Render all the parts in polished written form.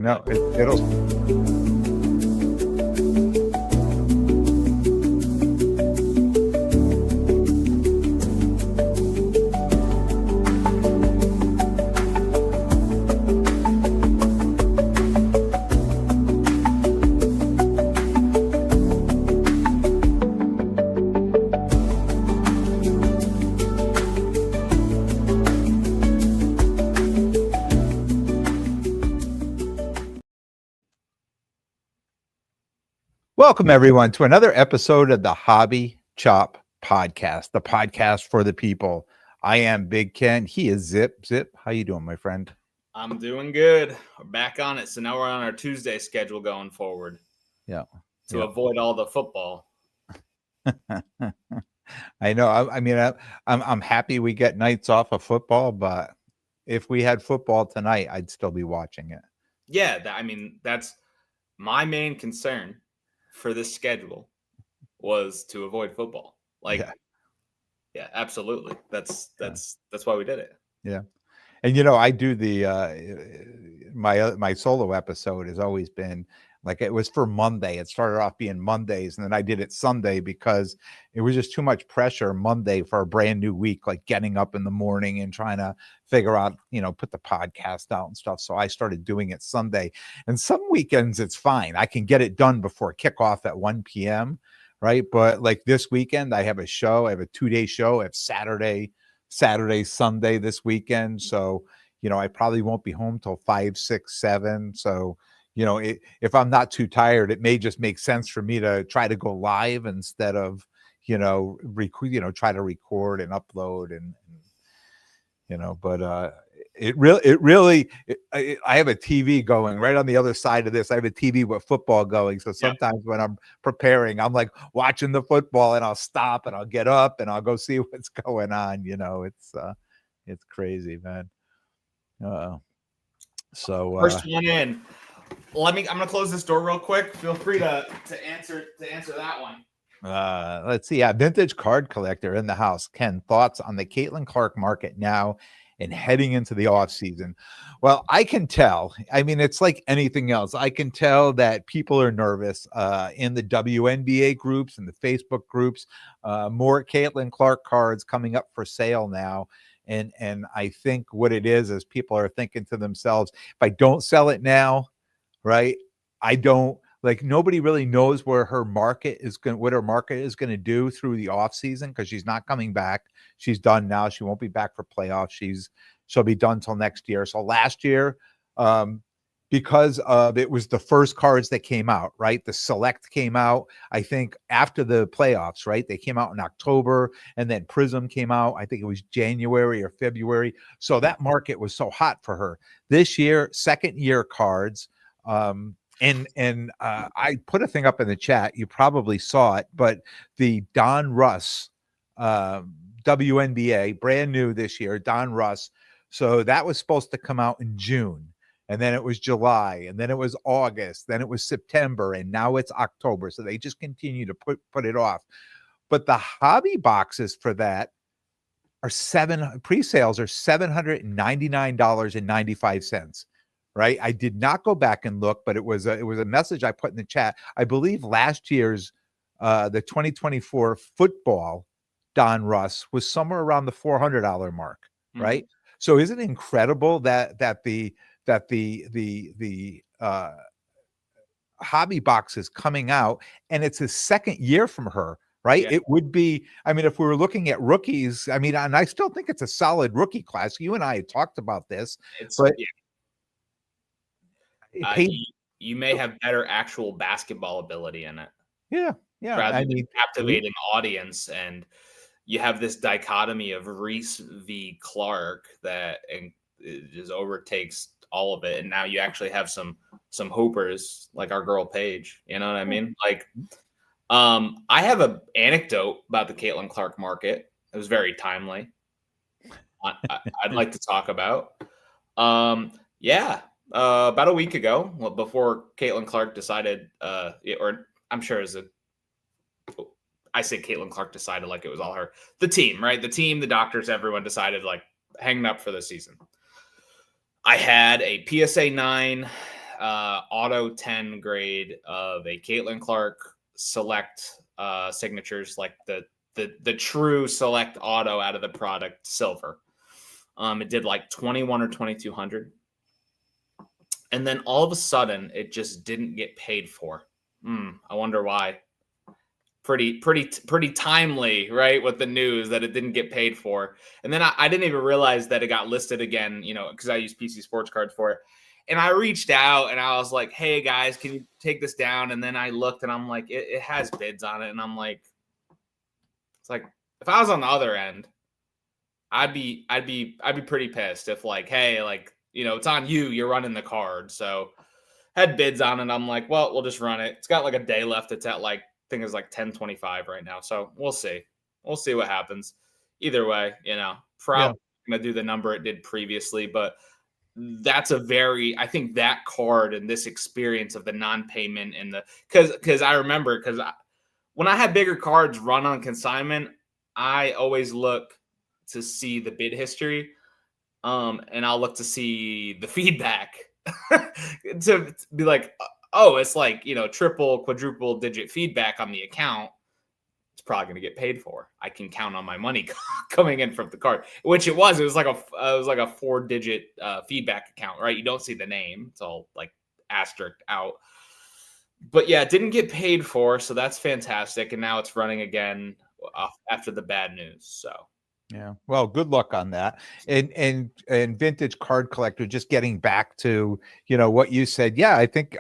No, it'll. Welcome, everyone, to another episode of the Hobby Chop Podcast, the podcast for the people. I am Big Ken. He is Zip. Zip, how you doing, my friend? I'm doing good. We're back on it. So now we're on our Tuesday schedule going forward. Yeah. To avoid all the football. I know. I'm happy we get nights off of football, but if we had football tonight, I'd still be watching it. Yeah, that's my main concern for this schedule was to avoid football. Yeah, absolutely. That's why we did it. Yeah. And I do the my solo episode has always been like, it was for Monday. It started off being Mondays, and then I did it Sunday because it was just too much pressure Monday for a brand new week, like getting up in the morning and trying to figure out, put the podcast out and stuff. So I started doing it Sunday. And some weekends it's fine. I can get it done before kickoff at 1 p.m. Right. But like this weekend, I have a show. I have a 2-day show. I have Saturday, Sunday this weekend. So, I probably won't be home till 5, 6, 7. So, if I'm not too tired, it may just make sense for me to try to go live instead of, try to record and upload and but I have a TV going right on the other side of this. I have a TV with football going. So sometimes when I'm preparing, I'm like watching the football and I'll stop and I'll get up and I'll go see what's going on. It's crazy, man. So first one in. I'm gonna close this door real quick. Feel free to answer that one. Let's see. Vintage card collector in the house. Ken, thoughts on the Caitlin Clark market now and heading into the off season? Well, I can tell. I mean, it's like anything else. I can tell that people are nervous in the WNBA groups and the Facebook groups. More Caitlin Clark cards coming up for sale now. And I think what it is people are thinking to themselves, if I don't sell it now, right, nobody really knows what her market is going to do through the off season, because she's not coming back. She's done now. She won't be back for playoffs. She'll be done till next year. So last year, because of it was the first cards that came out, right? The Select came out, I think, after the playoffs, right? They came out in October, and then Prism came out. I think it was January or February. So that market was so hot for her. This year, second year cards. And I put a thing up in the chat. You probably saw it, but the Don Russ WNBA, brand new this year, Don Russ. So that was supposed to come out in June, and then it was July, and then it was August, then it was September, and now it's October. So they just continue to put it off. But the hobby boxes for that pre-sales are $799.95. Right. I did not go back and look, but it was a message I put in the chat. I believe last year's the 2024 football Don Russ was somewhere around the $400 mark. Mm-hmm. Right. So isn't it incredible that the hobby box is coming out, and it's a second year from her. Right. Yeah. It would be, if we were looking at rookies, and I still think it's a solid rookie class. You and I had talked about this, you may have better actual basketball ability in it. Yeah. Rather than captivating audience, and you have this dichotomy of Reese v. Clark that just overtakes all of it, and now you actually have some hoopers like our girl Paige. You know what I mean? Like, I have an anecdote about the Caitlin Clark market. It was very timely. I'd like to talk about. About a week ago, before Caitlin Clark decided, or I'm sure I say Caitlin Clark decided like it was all her. The team, right? The team, the doctors, everyone decided like hanging up for the season. I had a PSA 9 auto 10 grade of a Caitlin Clark select signatures, like the true select auto out of the product, silver. It did like 21 or 2200. And then all of a sudden, it just didn't get paid for. I wonder why. Pretty timely, right? With the news that it didn't get paid for. And then I didn't even realize that it got listed again, because I use PC Sports Cards for it. And I reached out and I was like, hey guys, can you take this down? And then I looked and I'm like, it has bids on it. And I'm like, it's like, if I was on the other end, I'd be pretty pissed if like, hey, like, it's on you, you're running the card. So had bids on it. I'm like, well, we'll just run it. It's got like a day left. It's at like, I think it's like 10:25 right now. So we'll see. We'll see what happens. Either way, probably going to do the number it did previously, but that's I think that card and this experience of the non-payment and because I remember, when I had bigger cards run on consignment, I always look to see the bid history. And I'll look to see the feedback to be like, oh, it's like, triple, quadruple digit feedback on the account. It's probably going to get paid for. I can count on my money coming in from the card, which it was. It was like a 4-digit feedback account, right? You don't see the name. It's all like asterisk out. But yeah, it didn't get paid for. So that's fantastic. And now it's running again after the bad news. So. Yeah. Well, good luck on that. And Vintage Card Collector, just getting back to, what you said. Yeah, I think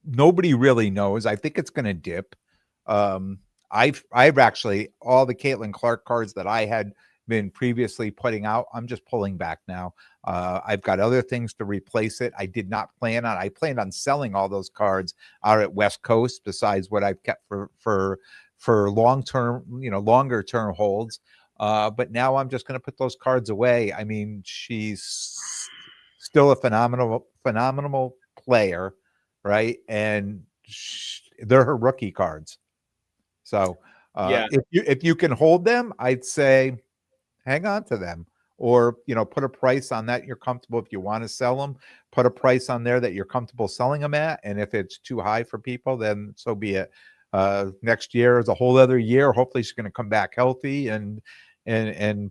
nobody really knows. I think it's going to dip. I've actually, all the Caitlin Clark cards that I had been previously putting out, I'm just pulling back now. I've got other things to replace it. I planned on selling all those cards out at West Coast, besides what I've kept for long-term, longer term holds. But now I'm just going to put those cards away. I mean, she's still a phenomenal player, right? And they're her rookie cards. So if you can hold them, I'd say hang on to them, or put a price on that you're comfortable. If you want to sell them, put a price on there that you're comfortable selling them at. And if it's too high for people, then so be it. Next year is a whole other year. Hopefully she's going to come back healthy and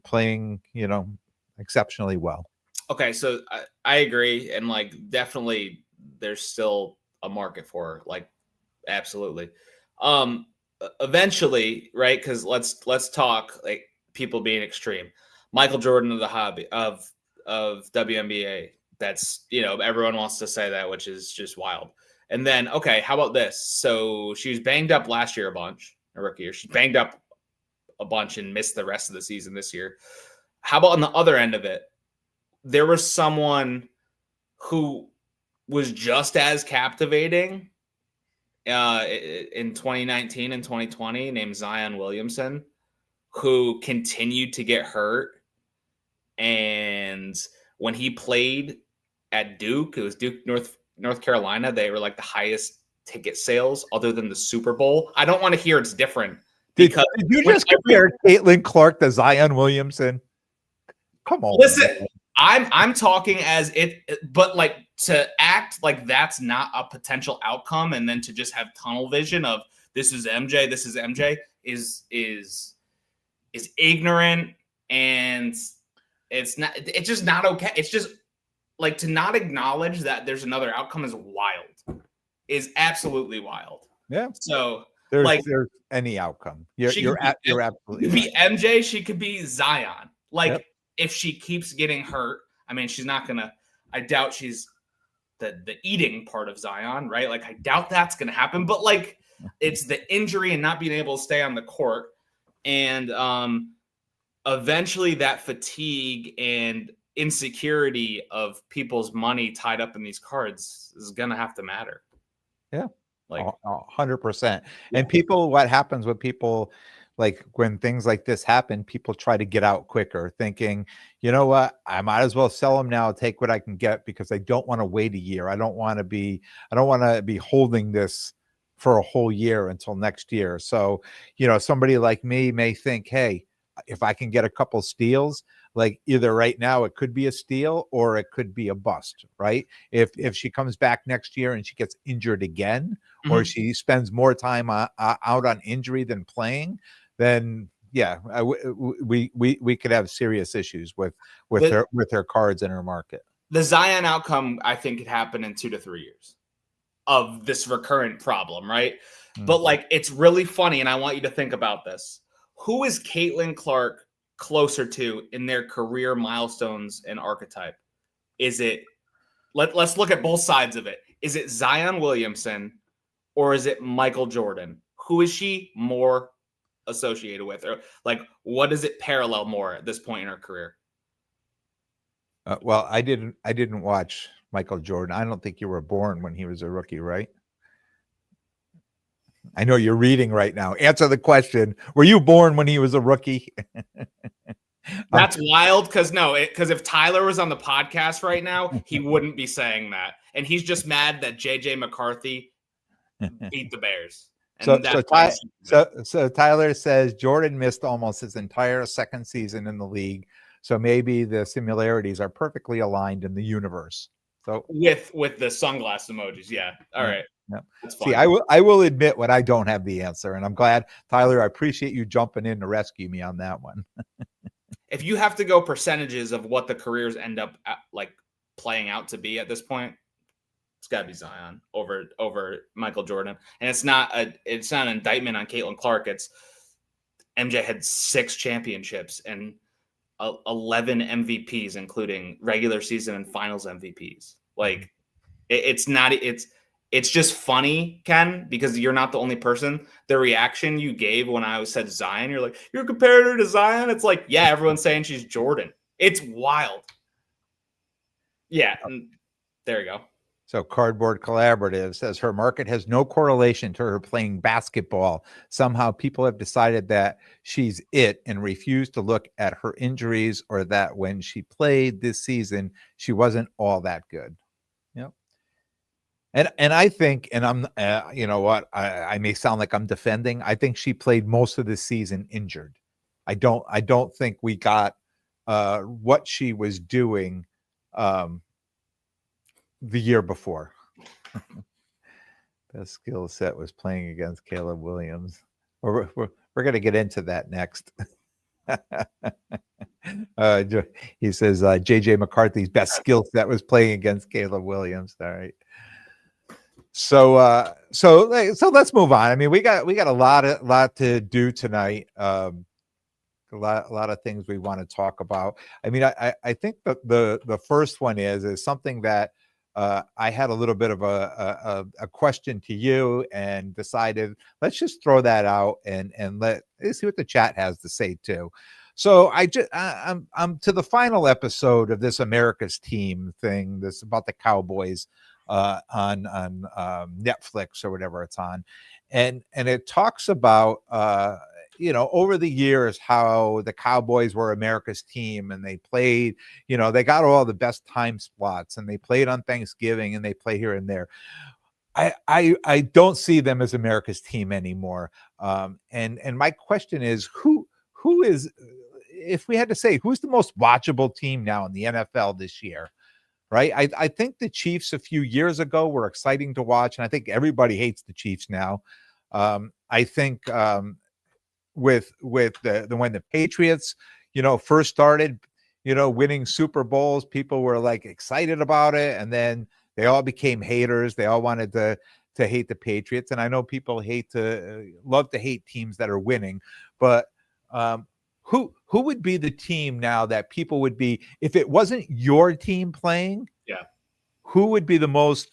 playing, exceptionally well. Okay, so I agree, and like definitely there's still a market for her, like absolutely. Eventually, right? Because let's talk like people being extreme. Michael Jordan of the hobby of WNBA. That's everyone wants to say that, which is just wild. And then okay, how about this? So she was banged up last year a bunch, a rookie year. She's banged up a bunch and missed the rest of the season this year. How about on the other end of it? There was someone who was just as captivating in 2019 and 2020 named Zion Williamson, who continued to get hurt. And when he played at Duke, it was Duke, North Carolina. They were like the highest ticket sales other than the Super Bowl. I don't want to hear it's different. Did you just compare Caitlin Clark to Zion Williamson? Come on. Listen, man. I'm talking as it, but like to act like that's not a potential outcome, and then to just have tunnel vision of this is MJ is ignorant, and it's just not okay. It's just like to not acknowledge that there's another outcome is absolutely wild. Yeah. So there's any outcome. You're absolutely right. Could be MJ, she could be Zion. Like if she keeps getting hurt, I mean, she's not gonna. I doubt she's the eating part of Zion, right? Like I doubt that's gonna happen. But like it's the injury and not being able to stay on the court, and eventually that fatigue and insecurity of people's money tied up in these cards is gonna have to matter. Yeah. Like 100%. And people, what happens with people, like when things like this happen, people try to get out quicker, thinking, you know what, I might as well sell them now, take what I can get, because I don't want to wait a year. I don't want to be holding this for a whole year until next year. So, somebody like me may think, hey, if I can get a couple steals, like either right now it could be a steal or it could be a bust, right? If she comes back next year and she gets injured again, or she spends more time out on injury than playing, then yeah, we could have serious issues with her cards in her market. The Zion outcome, I think, could happen in 2 to 3 years of this recurrent problem, right? But like, it's really funny, and I want you to think about this. Who is Caitlin Clark closer to in their career milestones and archetype? Is it, let's look at both sides of it. Is it Zion Williamson or is it Michael Jordan? Who is she more associated with? Or like, what does it parallel more at this point in her career? Well, I didn't watch Michael Jordan. I don't think you were born when he was a rookie, right? I know you're reading right now. Answer the question. Were you born when he was a rookie? That's wild, because if Tyler was on the podcast right now, he wouldn't be saying that. And he's just mad that JJ McCarthy beat the Bears. So Tyler says Jordan missed almost his entire second season in the league. So maybe the similarities are perfectly aligned in the universe. So with the sunglass emojis, yeah. All right. Yeah. See, I will admit when I don't have the answer, and I'm glad, Tyler. I appreciate you jumping in to rescue me on that one. If you have to go percentages of what the careers end up like playing out to be at this point, it's got to be Zion over Michael Jordan. And it's not an indictment on Caitlin Clark. It's MJ had 6 championships and 11 MVPs, including regular season and finals MVPs. Like, it's just funny, Ken, because you're not the only person. The reaction you gave when I said Zion, you're like, you're comparing her to Zion? It's like, yeah, everyone's saying she's Jordan. It's wild. Yeah, there you go. So Cardboard Collaborative says her market has no correlation to her playing basketball. Somehow people have decided that she's it and refuse to look at her injuries, or that when she played this season, she wasn't all that good. Yep. And I think, and I'm, you know what, I may sound like I'm defending. I think she played most of the season injured. I don't think we got what she was doing the year before. Best skill set was playing against Caleb Williams. We're going to get into that next. He says JJ McCarthy's best skill set was playing against Caleb Williams. All right. So let's move on. I mean, we got a lot to do tonight. A lot of things we want to talk about. I mean, I think that the first one is something that I had a little bit of a question to you, and decided let's just throw that out and let's see what the chat has to say too. So I'm to the final episode of this America's Team thing. This about the Cowboys on Netflix or whatever it's on, and it talks about over the years how the Cowboys were America's team, and they played, they got all the best time slots, and they played on Thanksgiving, and they play here and there. I don't see them as America's team anymore. And my question is, who is, if we had to say, who's the most watchable team now in the NFL this year? Right. I think the Chiefs a few years ago were exciting to watch, and I think everybody hates the Chiefs now. I think with the when the Patriots, first started, winning Super Bowls, people were like excited about it, and then they all became haters. They all wanted to hate the Patriots, and I know people love to hate teams that are winning, but who would be the team now that people would be, if it wasn't your team playing? Yeah, who would be the most?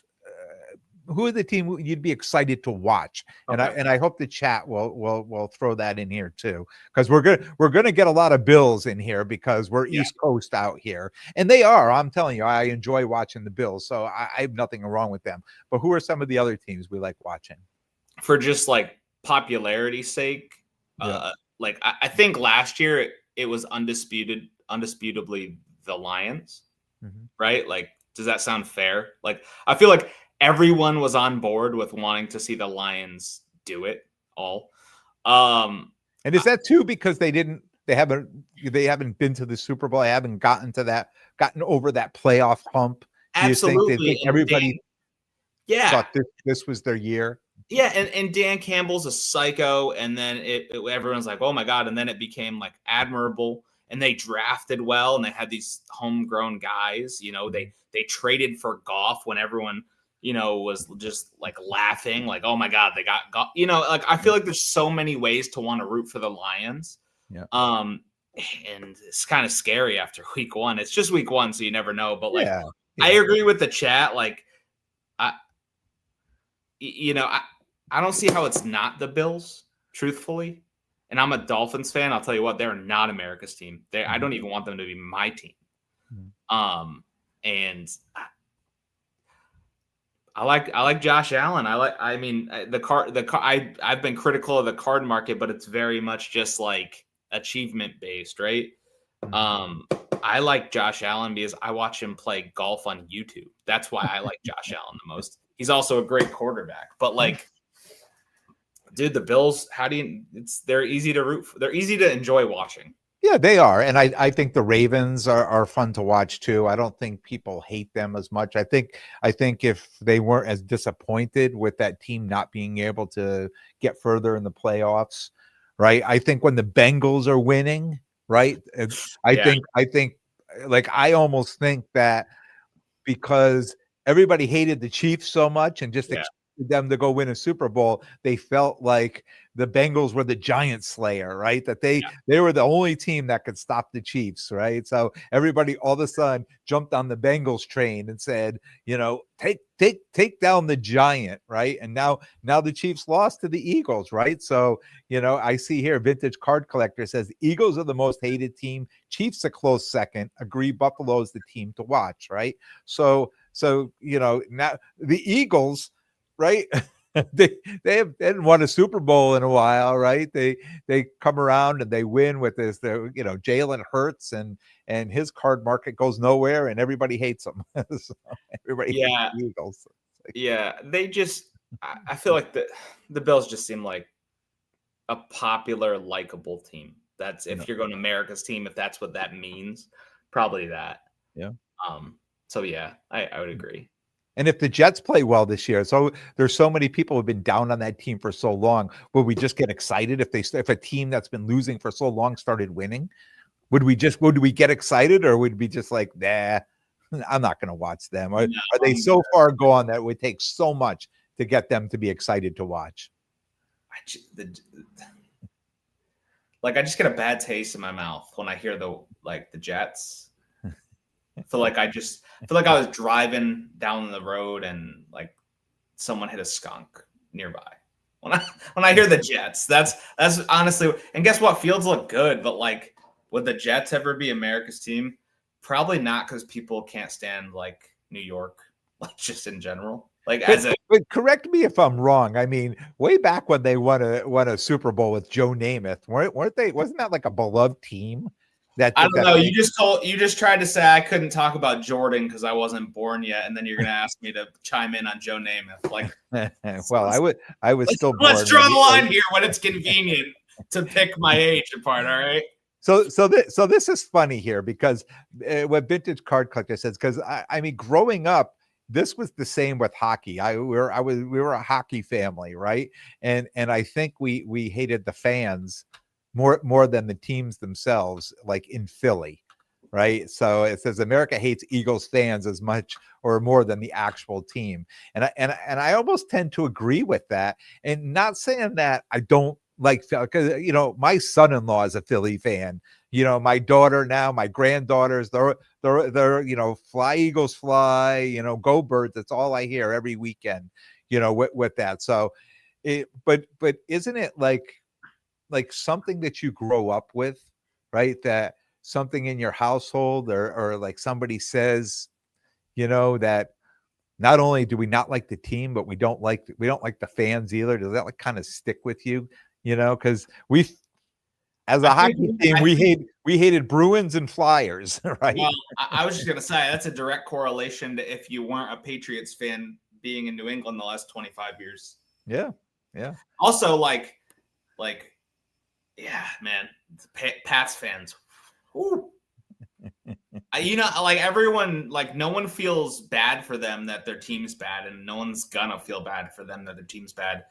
Who are the team you'd be excited to watch? Okay. And I hope the chat will throw that in here too, because we're gonna get a lot of Bills in here because we're East Coast out here, and they are. I'm telling you, I enjoy watching the Bills, so I have nothing wrong with them. But who are some of the other teams we like watching? For just like popularity's sake, like I think last year it was undisputably the Lions, right? Like, does that sound fair? Like, I feel like everyone was on board with wanting to see the Lions do it all. And is that too because they didn't they haven't been to the Super Bowl. They haven't gotten over that playoff hump. Do you think they Absolutely. think And everybody yeah, thought this was their year? yeah, and Dan Campbell's a psycho, and then everyone's like, oh my god, and then it became like admirable, and they drafted well, and they had these homegrown guys. They traded for Goff when everyone was just like laughing, like, oh my god, they got Goff. Like I feel like there's so many ways to want to root for the Lions. Yeah. And it's kind of scary after week one. It's just week one, so you never know. But like, Yeah. I agree with the chat. Like, I don't see how it's not the Bills, truthfully. And I'm a Dolphins fan. I'll tell you what, they're not America's team. I don't even want them to be my team. And I like Josh Allen. I've been critical of the card market, but it's very much just like achievement based, right? I like Josh Allen because I watch him play golf on YouTube. That's why I like Josh Allen the most. He's also a great quarterback, but like, dude, the Bills, they're easy to root for. They're easy to enjoy watching. Yeah, they are. And I think the Ravens are fun to watch too. I don't think people hate them as much. I think if they weren't as disappointed with that team not being able to get further in the playoffs, right? I think when the Bengals are winning, right? I think like I almost think that because everybody hated the Chiefs so much and just expected them to go win a Super Bowl, they felt like the Bengals were the giant slayer, right? That they were the only team that could stop the Chiefs, right? So everybody all of a sudden jumped on the Bengals train and said, take down the giant, right? And now the Chiefs lost to the Eagles, right? So, I see here Vintage Card Collector says Eagles are the most hated team, Chiefs a close second, agree Buffalo's the team to watch, right? So now the Eagles, right? they hadn't won a Super Bowl in a while, right? They come around and they win with this, Jalen Hurts and his card market goes nowhere and everybody hates them. So everybody hates the Eagles. They just, I feel like the Bills just seem like a popular, likable team. That's if you're going to America's team, if that's what that means, probably that. Yeah. So yeah, I would agree. And if the Jets play well this year, so there's so many people who have been down on that team for so long, would we just get excited if a team that's been losing for so long started winning? Would we get excited, or would we be just like, nah, I'm not going to watch them? Or are they so far gone that it would take so much to get them to be excited to watch? I just get a bad taste in my mouth when I hear the Jets. I feel like I was driving down the road and like someone hit a skunk nearby. When I hear the Jets, that's honestly, and guess what? Fields look good, but like, would the Jets ever be America's team? Probably not, because people can't stand like New York, like just in general. Like but correct me if I'm wrong. I mean, way back when they won a Super Bowl with Joe Namath, weren't they? Wasn't that like a beloved team? I don't know. You just tried to say I couldn't talk about Jordan because I wasn't born yet, and then you're gonna ask me to chime in on Joe Namath. Like, well, I was still born. Let's draw the line here when it's convenient to pick my age apart. All right. So this is funny here because what Vintage Card Collector says, because I mean, growing up, this was the same with hockey. We were a hockey family, right? And I think we hated the fans more than the teams themselves, like in Philly, right? So it says America hates Eagles fans as much or more than the actual team, and I almost tend to agree with that. And not saying that I don't like, because my son-in-law is a Philly fan. My daughter now, my granddaughters, they're fly Eagles fly, go Birds. That's all I hear every weekend, with that. So, but isn't it like something that you grow up with, right? That something in your household or like somebody says, that not only do we not like the team, but we don't like the fans either. Does that like kind of stick with you? Because as a hockey team, we hated Bruins and Flyers, right? Well, I was just gonna say that's a direct correlation to if you weren't a Patriots fan being in New England the last 25 years. Yeah. Also, like Yeah, man. Pats fans. Ooh. Like everyone, like no one feels bad for them that their team's bad, and no one's gonna feel bad for them that their team's bad.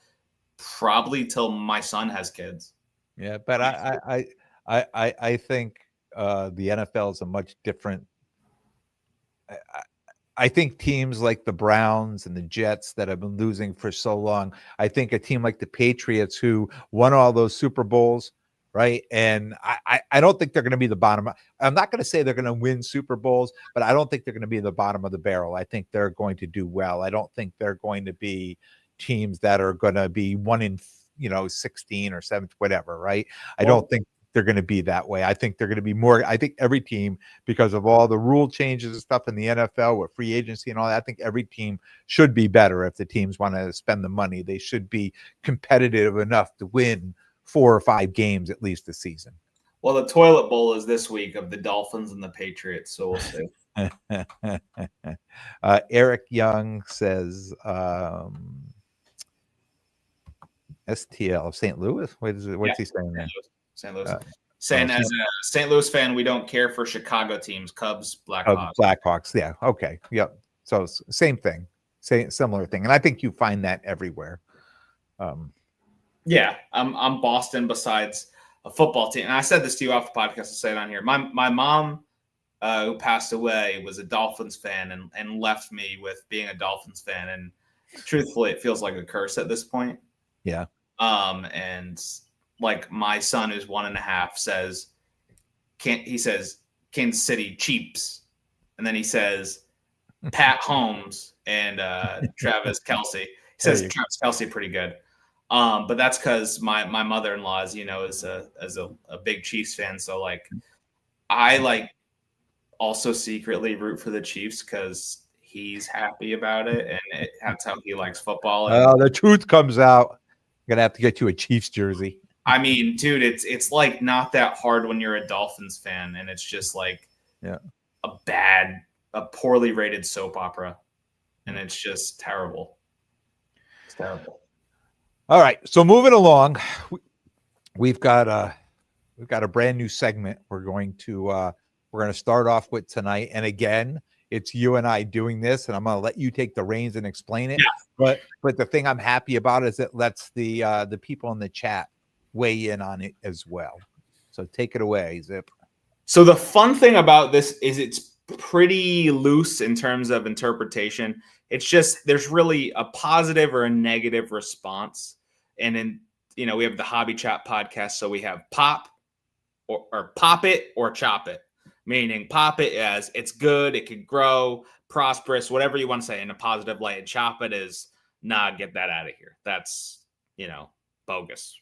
Probably till my son has kids. Yeah, but I think the NFL is a much different. I think teams like the Browns and the Jets that have been losing for so long. I think a team like the Patriots who won all those Super Bowls, right? And I don't think they're going to be the bottom. I'm not going to say they're going to win Super Bowls, but I don't think they're going to be the bottom of the barrel. I think they're going to do well. I don't think they're going to be teams that are going to be 1 in 16 or 7, whatever, right? I don't think they're going to be that way. I think they're going to be more. I think every team, because of all the rule changes and stuff in the NFL with free agency and all that, I think every team should be better if the teams want to spend the money. They should be competitive enough to win 4 or 5 games at least this season. Well, the toilet bowl is this week of the Dolphins and the Patriots, so we'll see. Eric Young says STL of St. Louis. What's he saying there? St. Louis. Saying as a St. Louis fan, we don't care for Chicago teams, Cubs, Blackhawks. Blackhawks, yeah. Okay. Yep. So same thing. Similar thing. And I think you find that everywhere. Yeah. I'm Boston besides a football team. And I said this to you off the podcast, I'll say it on here. My mom, who passed away, was a Dolphins fan and left me with being a Dolphins fan. And truthfully, it feels like a curse at this point. Yeah. And like my son, who's 1.5, says, Kansas City Chiefs. And then he says Pat Holmes and Travis Kelce. He says Travis Kelce pretty good. But that's because my mother-in-law, as you know, is a big Chiefs fan. So like I like also secretly root for the Chiefs because he's happy about it, and that's how he likes football. And, the truth comes out. I'm gonna have to get you a Chiefs jersey. I mean, dude, it's like not that hard when you're a Dolphins fan, and it's just like a poorly rated soap opera, and it's just terrible. It's terrible. All right, so moving along, we've got a brand new segment we're going to start off with tonight, and again, it's you and I doing this, and I'm going to let you take the reins and explain it. Yeah. But the thing I'm happy about is it lets the people in the chat weigh in on it as well. So take it away, Zip. So the fun thing about this is it's pretty loose in terms of interpretation. It's just there's really a positive or a negative response. And then, we have the Hobby Chat podcast. So we have pop or pop it or chop it, meaning pop it as it's good, it could grow, prosperous, whatever you want to say in a positive light. And chop it is, nah, get that out of here. That's, bogus.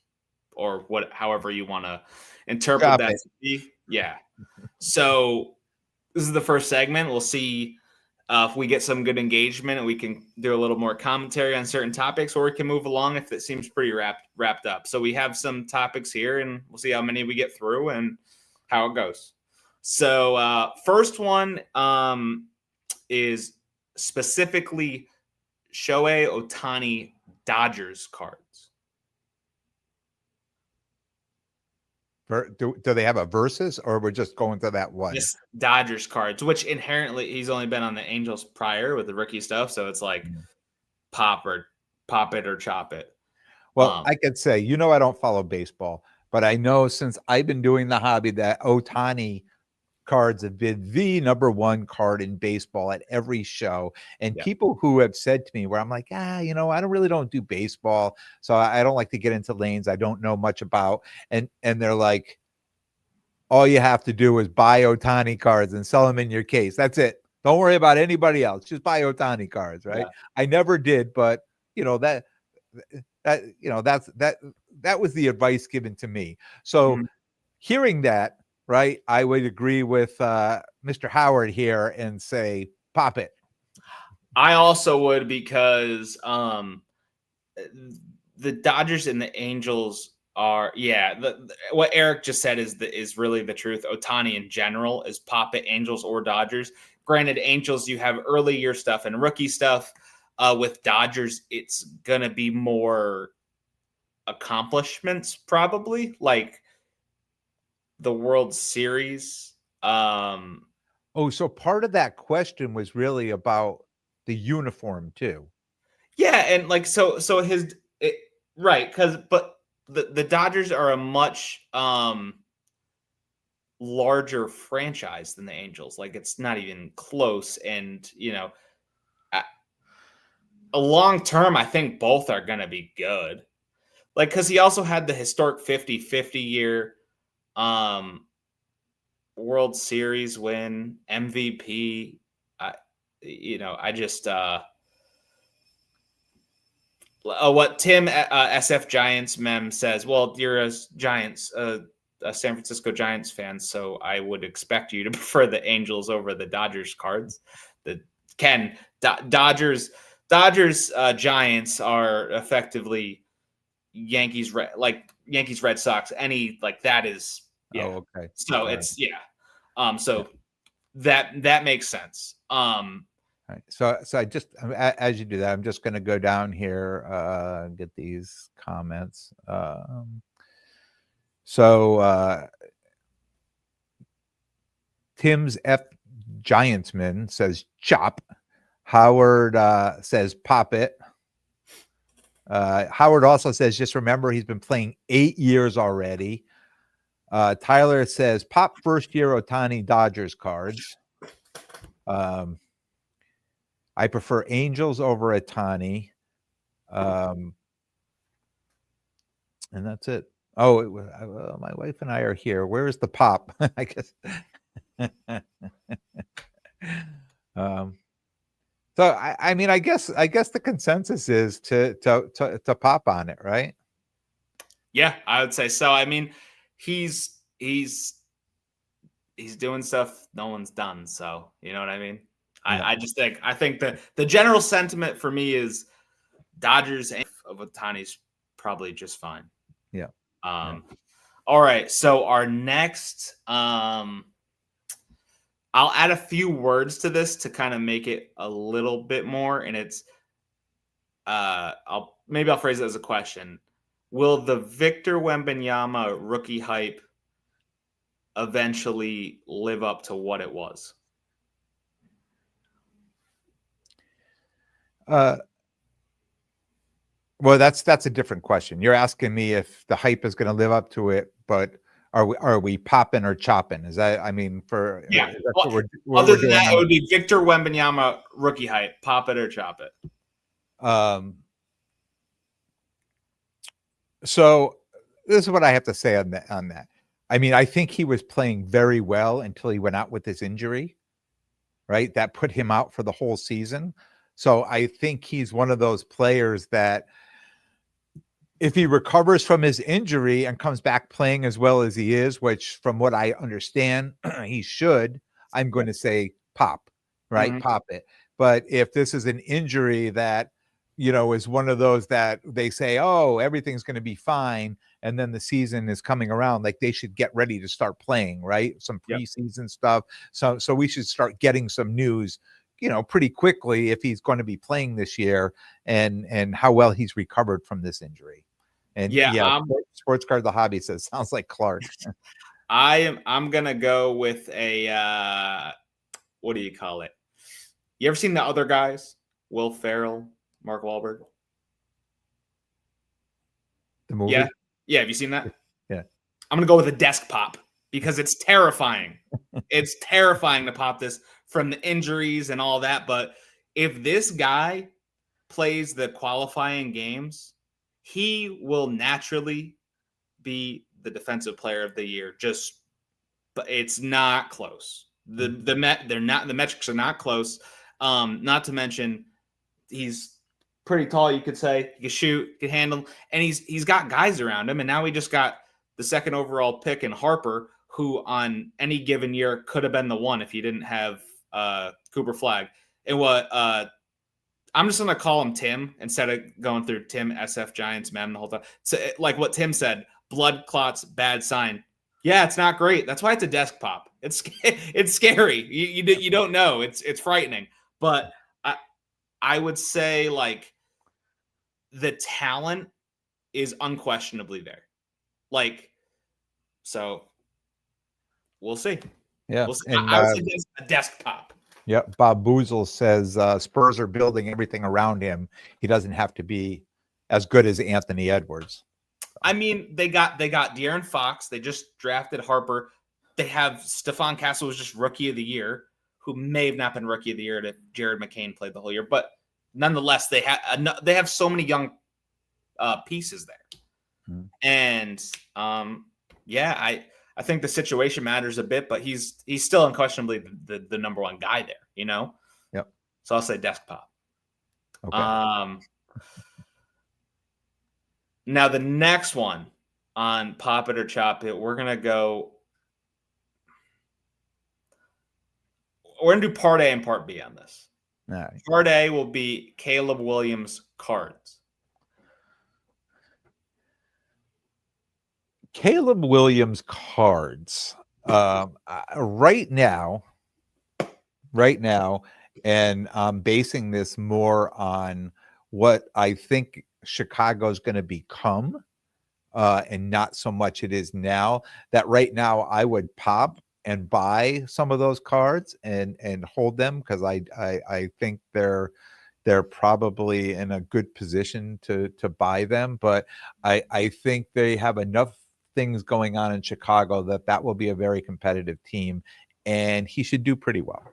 Or however you want to interpret chop that to be. Yeah. So this is the first segment. We'll see if we get some good engagement and we can do a little more commentary on certain topics, or we can move along if it seems pretty wrapped up. So we have some topics here, and we'll see how many we get through and how it goes. So first one is specifically Shohei Ohtani Dodgers cards. Do they have a versus, or we're just going to that one? Just Dodgers cards, which inherently he's only been on the Angels prior with the rookie stuff, so it's like pop it or chop it. Well, I could say, I don't follow baseball, but I know since I've been doing the hobby that Ohtani cards have been the number one card in baseball at every show. And people who have said to me where I'm like, I don't do baseball, so I don't like to get into lanes I don't know much about. And they're like, all you have to do is buy Ohtani cards and sell them in your case. That's it. Don't worry about anybody else. Just buy Ohtani cards, right? Yeah. I never did, but that was the advice given to me. So hearing that, right, I would agree with Mr. Howard here and say, pop it. I also would, because the Dodgers and the Angels are, what Eric just said is really the truth. Ohtani in general is pop it, Angels or Dodgers. Granted, Angels, you have early year stuff and rookie stuff. With Dodgers, it's going to be more accomplishments, probably. Like, the World Series. Oh, so part of that question was really about the uniform too. Yeah, and like so his right, but the Dodgers are a much larger franchise than the Angels. Like it's not even close, and a long term, I think both are going to be good. Like because he also had the historic 50-50 year, World Series win, MVP. I just what Tim SF Giants mem says. Well, you're a Giants, a San Francisco Giants fan, so I would expect you to prefer the Angels over the Dodgers cards. The Ken Dodgers Giants are effectively Yankees Red Sox. Any like that is Oh, okay. So it's so that makes sense. All right. So I just as you do that, I'm just going to go down here, get these comments. So Tim's F Giantsman says chop. Howard says pop it. Howard also says just remember he's been playing 8 years already. Tyler says pop first year Ohtani Dodgers cards. I prefer Angels over Ohtani. And that's it. Oh, my wife and I are here. Where is the pop? I guess. So I mean, I guess the consensus is to pop on it, right? Yeah, I would say so. I mean, he's doing stuff no one's done. So you know what I mean. Yeah. I think that the general sentiment for me is Dodgers of Ohtani's probably just fine. Yeah. All right. So our next, I'll add a few words to this to kind of make it a little bit more, and it's, I'll phrase it as a question. Will the Victor Wembanyama rookie hype eventually live up to what it was? Well, that's a different question. You're asking me if the hype is going to live up to it, but are we popping or chopping? Is that, I mean, Well, what other we're than doing that, it would be Victor Wembanyama rookie hype. Pop it or chop it. So this is what I have to say on that. I mean, I think he was playing very well until he went out with his injury, right? That put him out for the whole season. So I think he's one of those players that if he recovers from his injury and comes back playing as well as he is, which from what I understand, he should, I'm going to say pop, right? Mm-hmm. Pop it. But if this is an injury that, is one of those that they say, oh, everything's going to be fine, and then the season is coming around, like they should get ready to start playing, right? Some preseason stuff. So we should start getting some news, pretty quickly if he's going to be playing this year and how well he's recovered from this injury. And Sports Card the Hobby says sounds like Clark. I'm gonna go with a what do you call it? You ever seen The Other Guys? Will Ferrell, Mark Wahlberg. The movie? Yeah. Have you seen that? Yeah. I'm gonna go with a desk pop because it's terrifying. It's terrifying to pop this from the injuries and all that. But if this guy plays the qualifying games, he will naturally be the defensive player of the year. But it's not close. The metrics are not close. Not to mention he's pretty tall, you could say. He can shoot, he can handle, and he's got guys around him. And now we just got the second overall pick in Harper, who on any given year could have been the one if he didn't have Cooper Flagg. And what I'm just gonna call him Tim instead of going through Tim SF Giants mem the whole time. So like what Tim said, blood clots, bad sign. Yeah, it's not great. That's why it's a desk pop. It's scary. You don't know. It's frightening. But I would say like the talent is unquestionably there. Like, so we'll see. Yeah, We'll see. and I would say a desktop. yeah, Bob Boozle says Spurs are building everything around him. He doesn't have to be as good as Anthony Edwards. I mean, they got De'Aaron Fox. They just drafted Harper. They have Stephon Castle was just rookie of the year, who may have not been rookie of the year if Jared McCain played the whole year, but nonetheless, they have so many young pieces there, and yeah, I think the situation matters a bit, but he's still unquestionably the number one guy there, you know. Yep. So I'll say desktop. Okay. Now the next one on Pop It or Chop It, we're gonna do part A and part B on this. All right. Part A will be Caleb Williams cards. Caleb Williams cards. Right now, and I'm basing this more on what I think Chicago's going to become, and not so much it is now. That right now I would pop and buy some of those cards and hold them, because I think they're probably in a good position to buy them. But I think they have enough things going on in Chicago that will be a very competitive team, and he should do pretty well.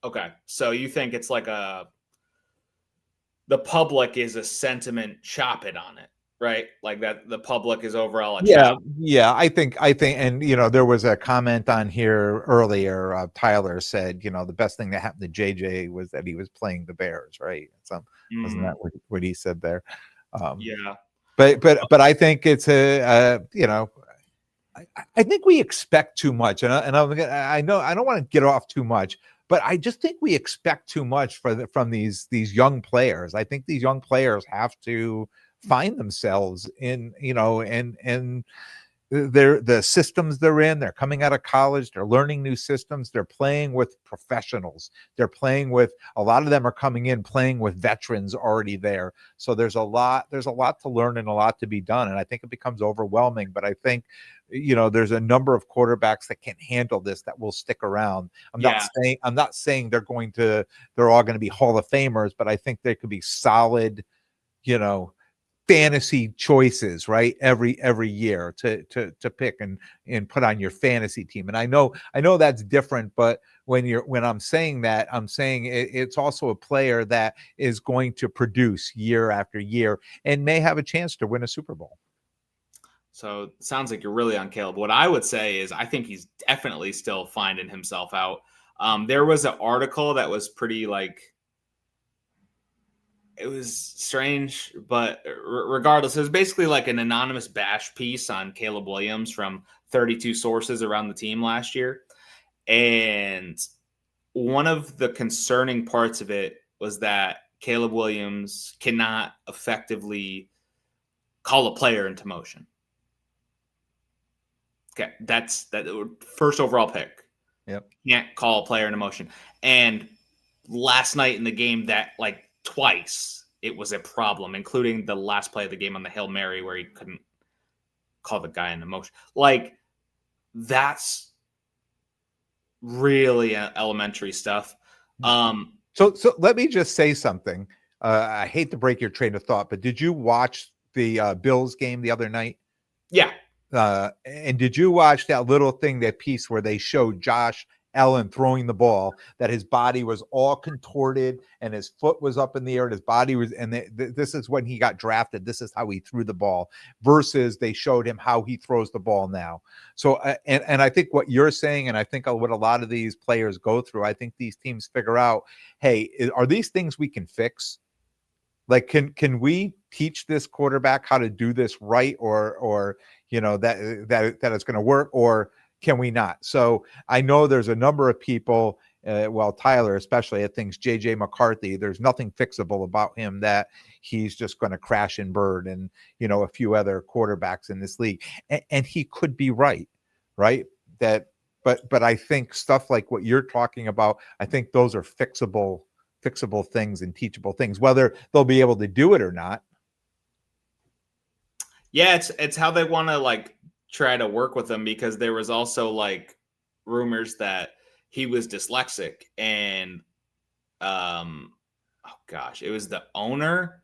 Okay, so you think it's like the public is a sentiment chop it on it, right? Like that the public is overall a chop. Yeah, I think, and there was a comment on here earlier. Tyler said, the best thing that happened to JJ was that he was playing the Bears, right? So wasn't that what he said there? Yeah, but I think it's I think we expect too much, and I know I don't want to get off too much, but I just think we expect too much from these young players. I think these young players have to find themselves in, and the systems they're in. They're coming out of college, they're learning new systems, they're playing with professionals, they're playing with, a lot of them are coming in playing with veterans already there. So there's a lot to learn and a lot to be done, and I think it becomes overwhelming. But I think there's a number of quarterbacks that can handle this, that will stick around. I'm not saying they're all going to be Hall of Famers, but I think they could be solid, fantasy choices, right? Every year to pick and put on your fantasy team. And I know that's different, but when I'm saying that, I'm saying it's also a player that is going to produce year after year and may have a chance to win a Super Bowl. So it sounds like you're really on Caleb. What I would say is I think he's definitely still finding himself out. There was an article that was pretty it was strange, but regardless, it was basically like an anonymous bash piece on Caleb Williams from 32 sources around the team last year. And one of the concerning parts of it was that Caleb Williams cannot effectively call a player into motion. Okay, that's that first overall pick. Yep. Can't call a player into motion. And last night in the game, that twice it was a problem, including the last play of the game on the Hail Mary where he couldn't call the guy into motion. That's really elementary stuff. So let me just say something. I hate to break your train of thought, but did you watch the Bills game the other night? Yeah. And did you watch that little thing, that piece where they showed Josh Allen throwing the ball, that his body was all contorted and his foot was up in the air and his body was, and this is when he got drafted. This is how he threw the ball, versus they showed him how he throws the ball now. So, and I think what you're saying, and I think what a lot of these players go through, I think these teams figure out, hey, are these things we can fix? Like, can we teach this quarterback how to do this right, or that it's going to work, or can we not? So I know there's a number of people, Tyler especially, that thinks JJ McCarthy, there's nothing fixable about him, that he's just going to crash and burn, and a few other quarterbacks in this league, and he could be right? That, but I think stuff like what you're talking about, I think those are fixable things and teachable things, whether they'll be able to do it or not. Yeah, it's how they want to try to work with them, because there was also rumors that he was dyslexic, and oh gosh, it was the owner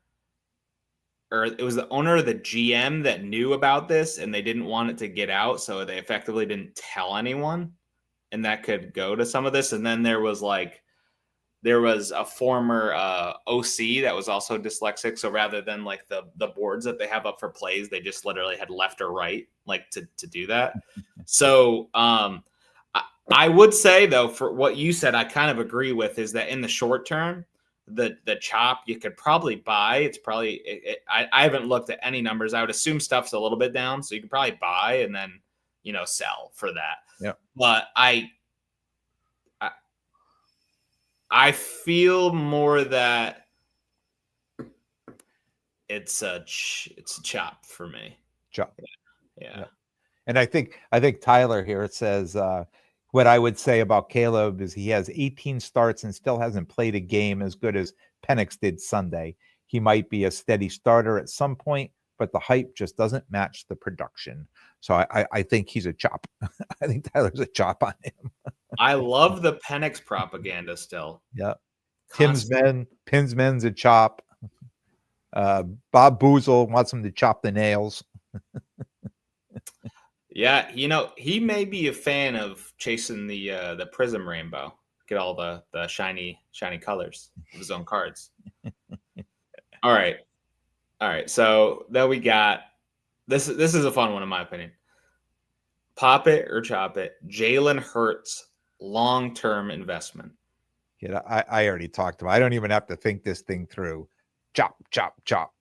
or the GM that knew about this, and they didn't want it to get out, so they effectively didn't tell anyone, and that could go to some of this. And then there was a former OC that was also dyslexic, so rather than like the boards that they have up for plays, they just literally had left or right like to do that. So I would say, though, for what you said, I kind of agree with, is that in the short term, the chop you could probably buy. It's probably I haven't looked at any numbers. I would assume stuff's a little bit down, so you could probably buy and then sell for that. Yeah. But I feel more that it's a chop for me. Chop. Yeah. And I think Tyler here, it says what I would say about Caleb is he has 18 starts and still hasn't played a game as good as Penix did Sunday. He might be a steady starter at some point, but the hype just doesn't match the production. So I think he's a chop. I think Tyler's a chop on him. I love the Penix propaganda still. Yeah. Tim's men's a chop. Bob Boozle wants him to chop the nails. Yeah, he may be a fan of chasing the prism rainbow, get all the shiny colors of his own cards. All right. So then we got this. This is a fun one in my opinion. Pop it or chop it. Jalen Hurts long-term investment. Yeah, I already talked about. I don't even have to think this thing through. Chop, chop, chop.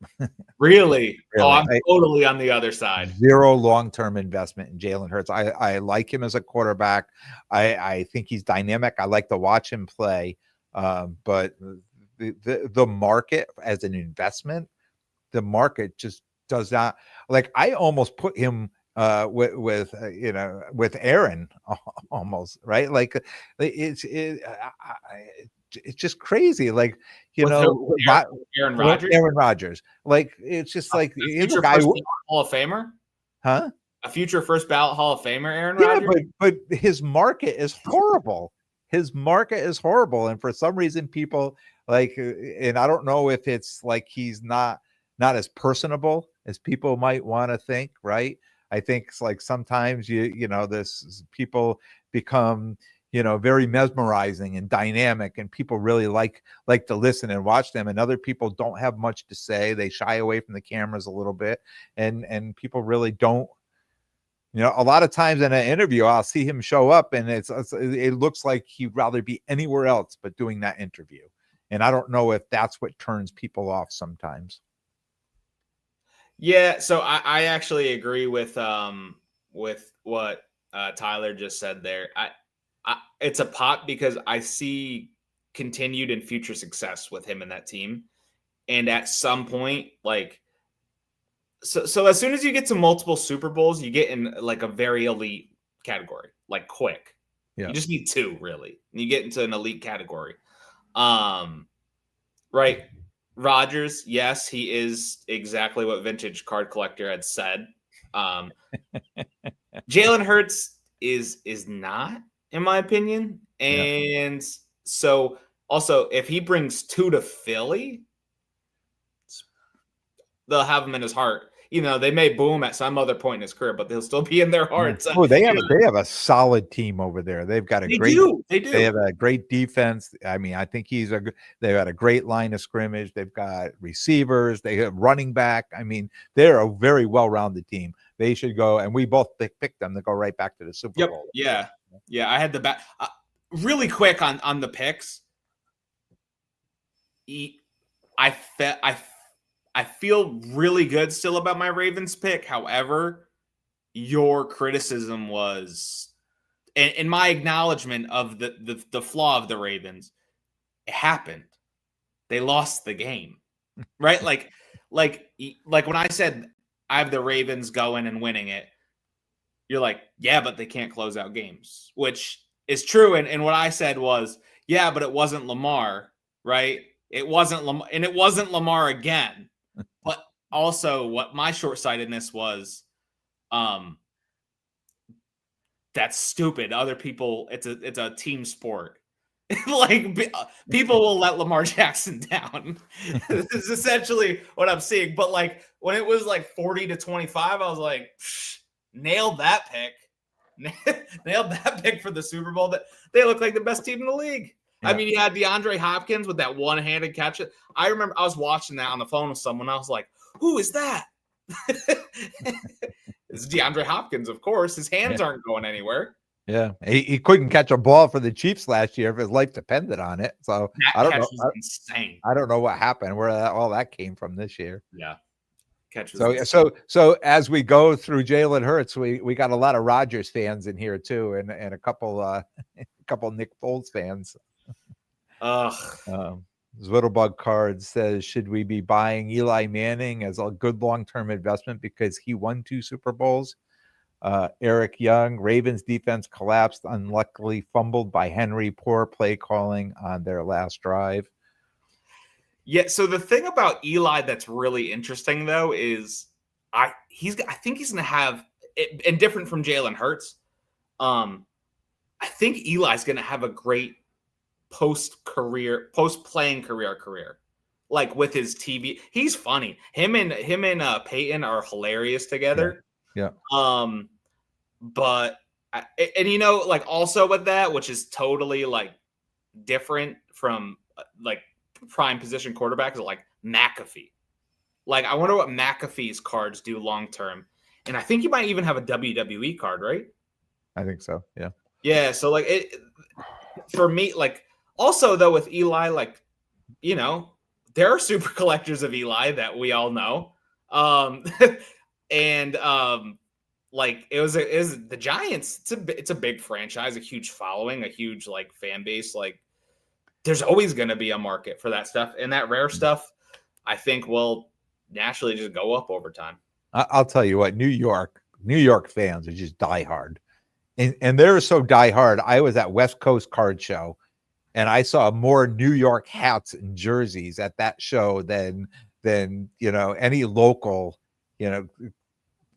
Really? Oh, I'm totally on the other side. Zero long-term investment in Jalen Hurts. I like him as a quarterback. I think he's dynamic. I like to watch him play. But the market as an investment, the market just does not. Like, I almost put him with Aaron almost, right? Like it's just crazy. Like, Aaron Rodgers. Aaron Rodgers. Like, it's just like he's a guy Hall of Famer, huh? A future first ballot Hall of Famer, Aaron Rodgers. But his market is horrible. His market is horrible, and for some reason, people like, and I don't know if it's like he's not as personable as people might want to think, right? I think it's like sometimes this people become very mesmerizing and dynamic, and people really like to listen and watch them, and other people don't have much to say. They shy away from the cameras a little bit, and people really don't. A lot of times in an interview, I'll see him show up, and it looks like he'd rather be anywhere else but doing that interview. And I don't know if that's what turns people off sometimes. Yeah, so I actually agree with what Tyler just said there. It's a pop because I see continued and future success with him and that team, and at some point, like, so as soon as you get to multiple Super Bowls, you get in like a very elite category, like quick. Yeah. You just need two, really, and you get into an elite category. Right. Rodgers, yes, he is exactly what Vintage Card Collector had said. Jalen Hurts is not, in my opinion. And so also, if he brings two to Philly, they'll have him in his heart. They may boom at some other point in his career, but they'll still be in their hearts. Oh, they have a solid team over there. They've got They do. They have a great defense. I mean, I think they've got a great line of scrimmage. They've got receivers. They have running back. I mean, they're a very well-rounded team. They should go, and we both picked them to go right back to the Super Bowl. Yeah. I had the back really quick on the picks. I feel really good still about my Ravens pick. However, your criticism was, and my acknowledgement of the flaw of the Ravens, it happened. They lost the game, right? like when I said I have the Ravens going and winning it, you're like, yeah, but they can't close out games, which is true. And what I said was, yeah, but it wasn't Lamar, right? It wasn't Lamar, and it wasn't Lamar again. But also what my short-sightedness was, that that's stupid. Other people, it's a team sport. Like people will let Lamar Jackson down. This is essentially what I'm seeing. But like when it was like 40-25, I was like, nailed that pick. Nailed that pick for the Super Bowl. That they look like the best team in the league. Yeah. I mean, you had DeAndre Hopkins with that one-handed catch. I remember I was watching that on the phone with someone. I was like, who is that? It's DeAndre Hopkins, of course. His hands aren't going anywhere. Yeah, he couldn't catch a ball for the Chiefs last year if his life depended on it. So That catch was insane. I don't know what happened, where all that came from this year. Yeah, catch was insane. So as we go through Jalen Hurts, we got a lot of Rodgers fans in here too, and a couple Nick Foles fans. Zwittlebug Cards says, should we be buying Eli Manning as a good long-term investment because he won 2 Super Bowls? Eric Young, Ravens defense collapsed, unluckily fumbled by Henry, poor play calling on their last drive. Yeah, so the thing about Eli that's really interesting though is I think he's going to have, and different from Jalen Hurts, I think Eli's going to have a great post-playing career. Like with his TV, he's funny. Him and Peyton are hilarious together. Yeah. But like also with that, which is totally like different from like prime position quarterbacks, like McAfee. Like I wonder what McAfee's cards do long term, and I think you might even have a WWE card, right? I think so. Yeah. Yeah. So like it for me, like also though with Eli, like there are super collectors of Eli that we all know, and like it was the Giants. It's a big franchise, a huge following, a huge like fan base. Like there's always going to be a market for that stuff, and that rare stuff, I think, will naturally just go up over time. I'll tell you what, New York fans are just diehard, and they're so diehard. I was at West Coast Card Show, and I saw more New York hats and jerseys at that show than any local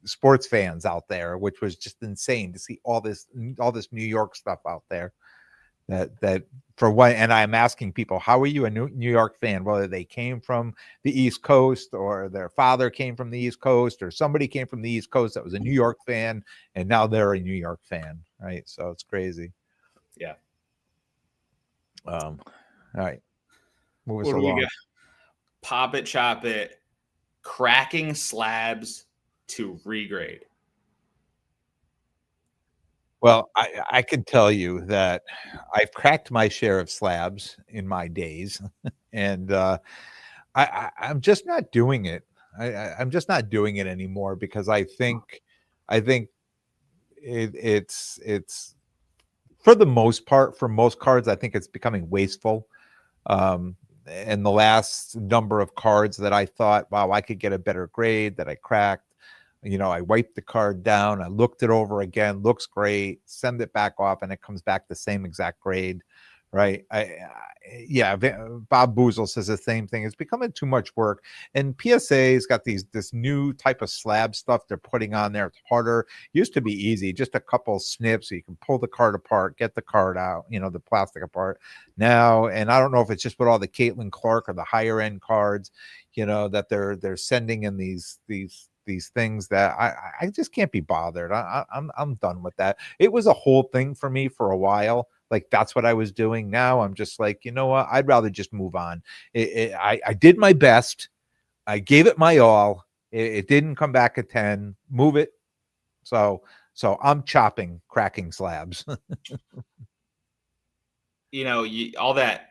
sports fans out there, which was just insane to see all this New York stuff out there. That for one, and I'm asking people, how are you a New York fan? Whether they came from the East Coast or their father came from the East Coast or somebody came from the East Coast that was a New York fan and now they're a New York fan, right? So it's crazy. Yeah. All right. Move us along. Pop it, chop it. Cracking slabs to regrade. Well, I can tell you that I've cracked my share of slabs in my days, and I'm just not doing it. I'm just not doing it anymore because I think it's for the most part, for most cards, I think it's becoming wasteful. And the last number of cards that I thought, wow, I could get a better grade, that I cracked. I wiped the card down, I looked it over again, looks great, send it back off, and it comes back the same exact grade, right? Bob Boozle says the same thing. It's becoming too much work, and PSA's got this new type of slab stuff they're putting on there. It's harder. It used to be easy, just a couple snips, so you can pull the card apart, get the card out, the plastic apart. Now, and I don't know if it's just with all the Caitlin Clark or the higher end cards, that they're sending in these things that I just can't be bothered. I'm done with that. It was a whole thing for me for a while. Like that's what I was doing. Now I'm just like, you know what? I'd rather just move on. I did my best. I gave it my all. It didn't come back at 10. Move it. So I'm cracking slabs. All that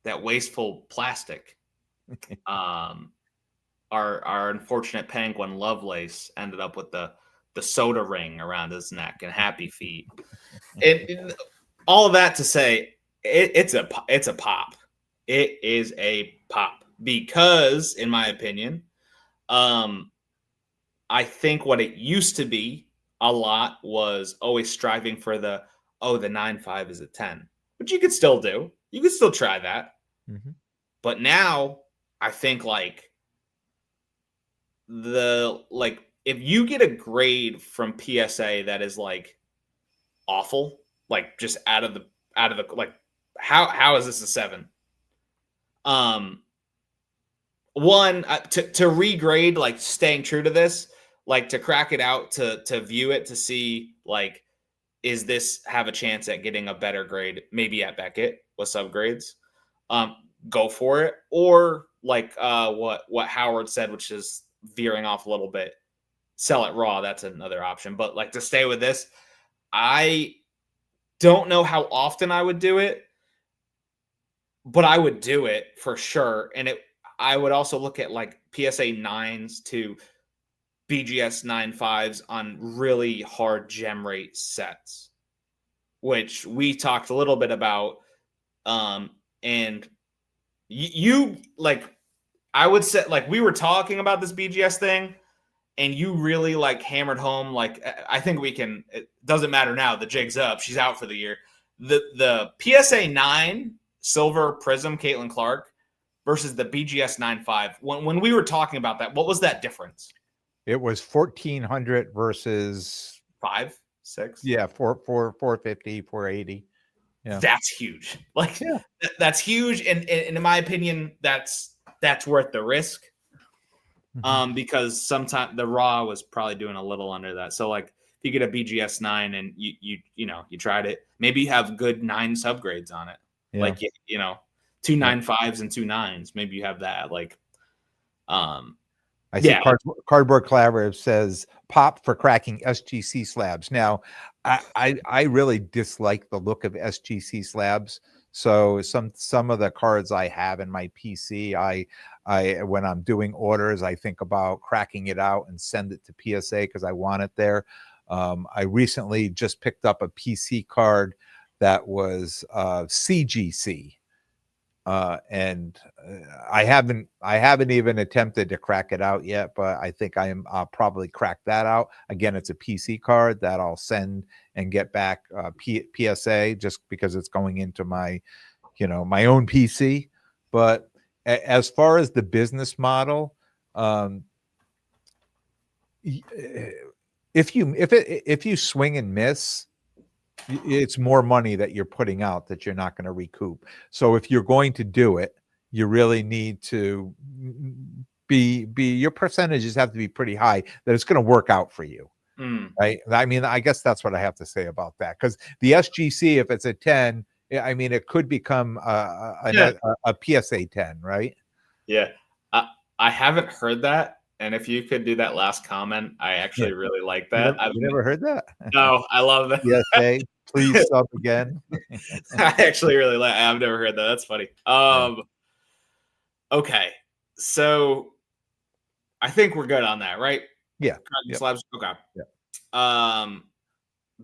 wasteful plastic. Our unfortunate Penguin Lovelace ended up with the soda ring around his neck and happy feet. All of that to say, it's a pop. It is a pop because, in my opinion, I think what it used to be a lot was always striving for the 9.5 is a 10, which you could still do. You could still try that. Mm-hmm. But now I think if you get a grade from PSA that is like awful. Like just out of the like how is this a 7? One to regrade, like staying true to this, like to crack it out, to view it, to see like, is this have a chance at getting a better grade, maybe at Beckett with subgrades? Go for it. Or like what Howard said, which is veering off a little bit, sell it raw. That's another option. But like to stay with this, I don't know how often I would do it, but I would do it for sure. And I would also look at like PSA 9s to BGS 9.5s on really hard gem rate sets, which we talked a little bit about. And you like, I would say, like, we were talking about this BGS thing, and you really like hammered home, like, I think we can, it doesn't matter now, the jig's up, she's out for the year. The PSA 9 silver prism Caitlin Clark versus the BGS 9.5, when we were talking about that, what was that difference? It was 1,400 versus 5, 6. Yeah, 450, 480. Yeah, that's huge. Like, yeah. That's huge, and in my opinion, that's worth the risk. Because sometimes the raw was probably doing a little under that. So like, if you get a BGS 9 and you tried it, maybe you have good 9 subgrades on it. Yeah. Like, 2 9.5s and 2 9s. Maybe you have that. Like, I see Cardboard Collaborative says pop for cracking SGC slabs. Now, I really dislike the look of SGC slabs. So some of the cards I have in my PC, I when I'm doing orders, I think about cracking it out and send it to PSA because I want it there. I recently just picked up a PC card that was CGC. And I haven't even attempted to crack it out yet, but I think I'll probably crack that out. Again, it's a PC card that I'll send and get back PSA just because it's going into my, my own PC. But as far as the business model, if you swing and miss, it's more money that you're putting out that you're not going to recoup. So if you're going to do it, you really need to be your percentages have to be pretty high that it's going to work out for you. Right. I mean, I guess that's what I have to say about that, because the SGC, if it's a 10, I mean, it could become a PSA 10, right? Yeah. I haven't heard that. And if you could do that last comment, I actually really like that. You never heard that? No, I love that. PSA, please sub again. I actually really like. I've never heard that. That's funny. Okay, so I think we're good on that, right? Yeah. Slabs. Okay. Yeah.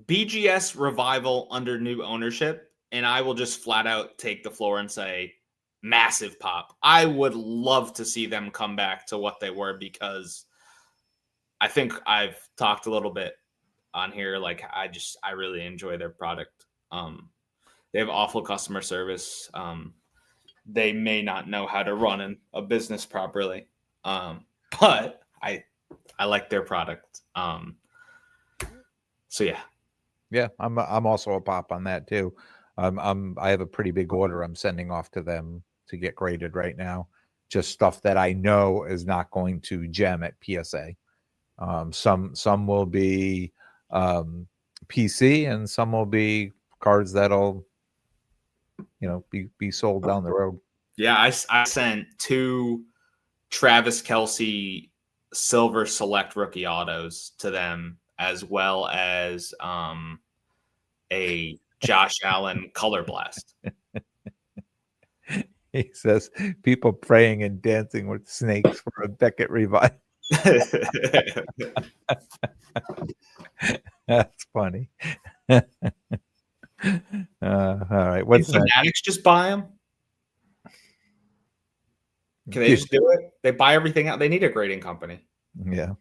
BGS revival under new ownership, and I will just flat out take the floor and say, massive pop. I would love to see them come back to what they were, because I think I've talked a little bit on here. Like, I really enjoy their product. They have awful customer service. They may not know how to run a business properly. But I like their product. So yeah. Yeah, I'm also a pop on that too. I have a pretty big order I'm sending off to them to get graded right now. Just stuff that I know is not going to gem at PSA. Some will be PC, and some will be cards that'll be sold down the road. Yeah, I sent 2 Travis Kelce Silver Select rookie autos to them, as well as a Josh Allen Color Blast. He says people praying and dancing with snakes for a Beckett revive. That's funny. All right. What's that? Fanatics just buy them? Can they just do it? They buy everything out. They need a grading company. Yeah.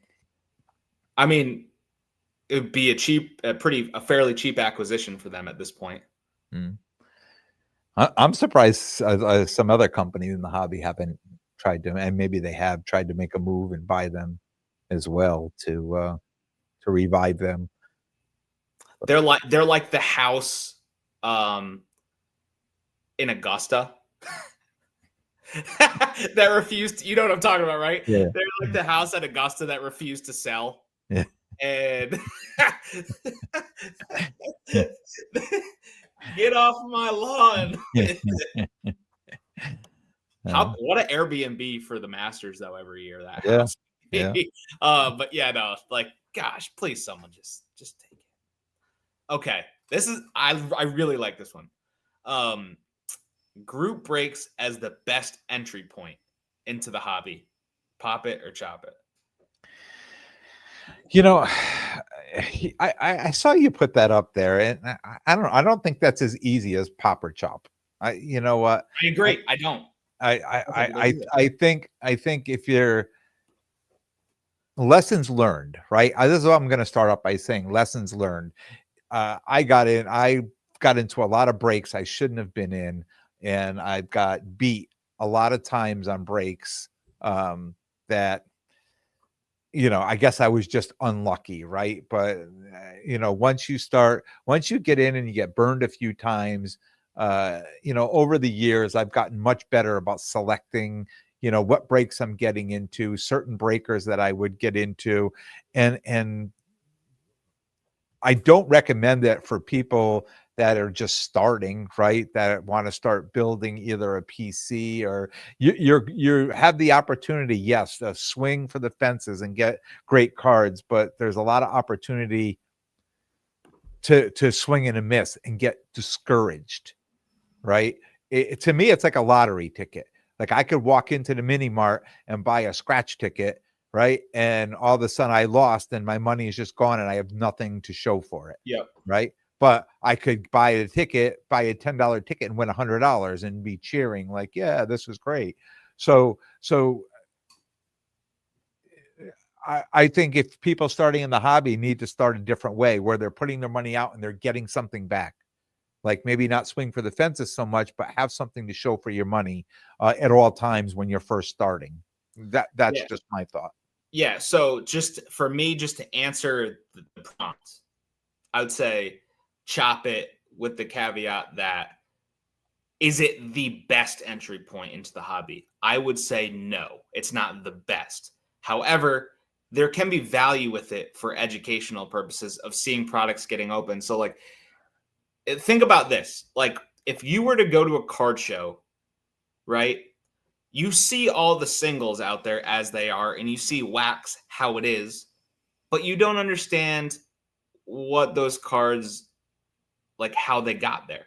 I mean, it would be a fairly cheap acquisition for them at this point. I'm surprised some other companies in the hobby haven't tried to, and maybe they have tried to make a move and buy them as well to revive them. They're like the house in Augusta that refused to, you know what I'm talking about, right? Yeah. They're like the house at Augusta that refused to sell. Yeah. And get off my lawn. What an Airbnb for the Masters though every year, that Yeah. house. Yeah. But yeah, no, like gosh, please someone just take it. Okay. This is I really like this one. Group breaks as the best entry point into the hobby. Pop it or chop it. You know, I saw you put that up there, and I don't think that's as easy as pop or chop. You know what? I agree. I don't. I think if you're lessons learned, right? This is what I'm going to start off by saying: lessons learned. I got into a lot of breaks I shouldn't have been in, and I got beat a lot of times on breaks that, you know, I guess I was just unlucky, right? But you know, once you get in and you get burned a few times, you know, over the years, I've gotten much better about selecting, you know, what breaks I'm getting into, certain breakers that I would get into, and I don't recommend that for people that are just starting, right? That want to start building either a PC or you have the opportunity, yes, to swing for the fences and get great cards, but there's a lot of opportunity to swing and a miss and get discouraged, right? To me, it's like a lottery ticket. Like I could walk into the mini mart and buy a scratch ticket, right? And all of a sudden I lost and my money is just gone and I have nothing to show for it. Yep. Right. But I could buy a $10 ticket and win $100 and be cheering like, yeah, this was great. So I think if people starting in the hobby need to start a different way where they're putting their money out and they're getting something back. Like maybe not swing for the fences so much, but have something to show for your money at all times when you're first starting. That's just my thought. Yeah. So just for me, just to answer the prompt, I would say chop it with the caveat that is it the best entry point into the hobby? I would say no, it's not the best. However, there can be value with it for educational purposes of seeing products getting open. So like, think about this. Like if you were to go to a card show, right? You see all the singles out there as they are, and you see wax how it is, but you don't understand what those cards, like how they got there.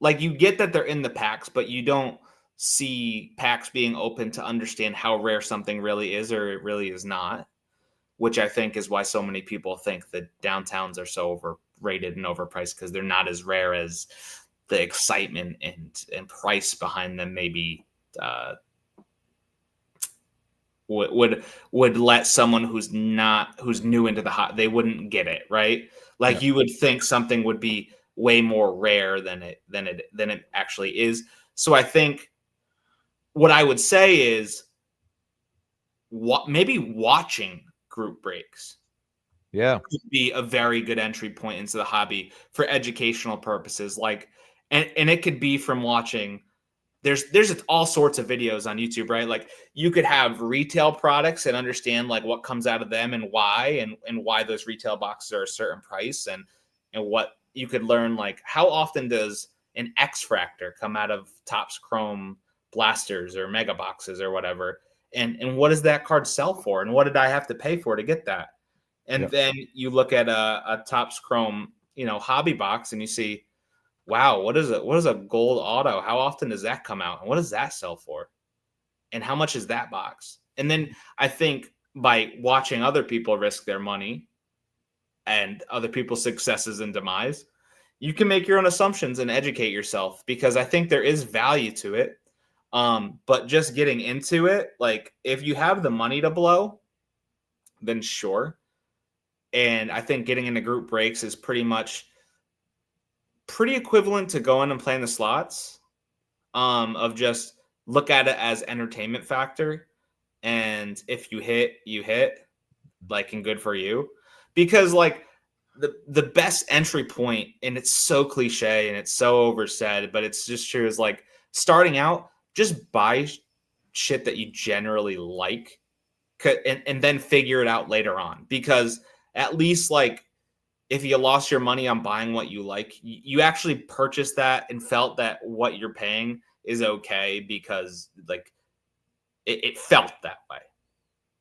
Like you get that they're in the packs, but you don't see packs being open to understand how rare something really is or it really is not, which I think is why so many people think that downtowns are so overrated and overpriced because they're not as rare as the excitement and price behind them maybe would let someone who's new into the hot, they wouldn't get it, right? Like you would think something would be way more rare than it actually is. So I think what I would say is maybe watching group breaks could be a very good entry point into the hobby for educational purposes. Like, and it could be from watching. There's all sorts of videos on YouTube, right? Like you could have retail products and understand like what comes out of them and why, and why those retail boxes are a certain price, and what you could learn, like how often does an X Fractor come out of Topps Chrome blasters or mega boxes or whatever, and what does that card sell for, and what did I have to pay for to get that? And then you look at a Topps Chrome, hobby box, and you see, wow, what is a gold auto? How often does that come out? And what does that sell for? And how much is that box? And then I think by watching other people risk their money and other people's successes and demise, you can make your own assumptions and educate yourself, because I think there is value to it. But just getting into it, like if you have the money to blow, then sure. And I think getting into group breaks is pretty equivalent to going and playing the slots, of just look at it as entertainment factor. And if you hit, like, and good for you. Because like the best entry point, and it's so cliche and it's so oversaid, but it's just true, is like starting out, just buy shit that you generally like, and then figure it out later on. Because at least, like, if you lost your money on buying what you like, you actually purchased that and felt that what you're paying is okay, because like it felt that way.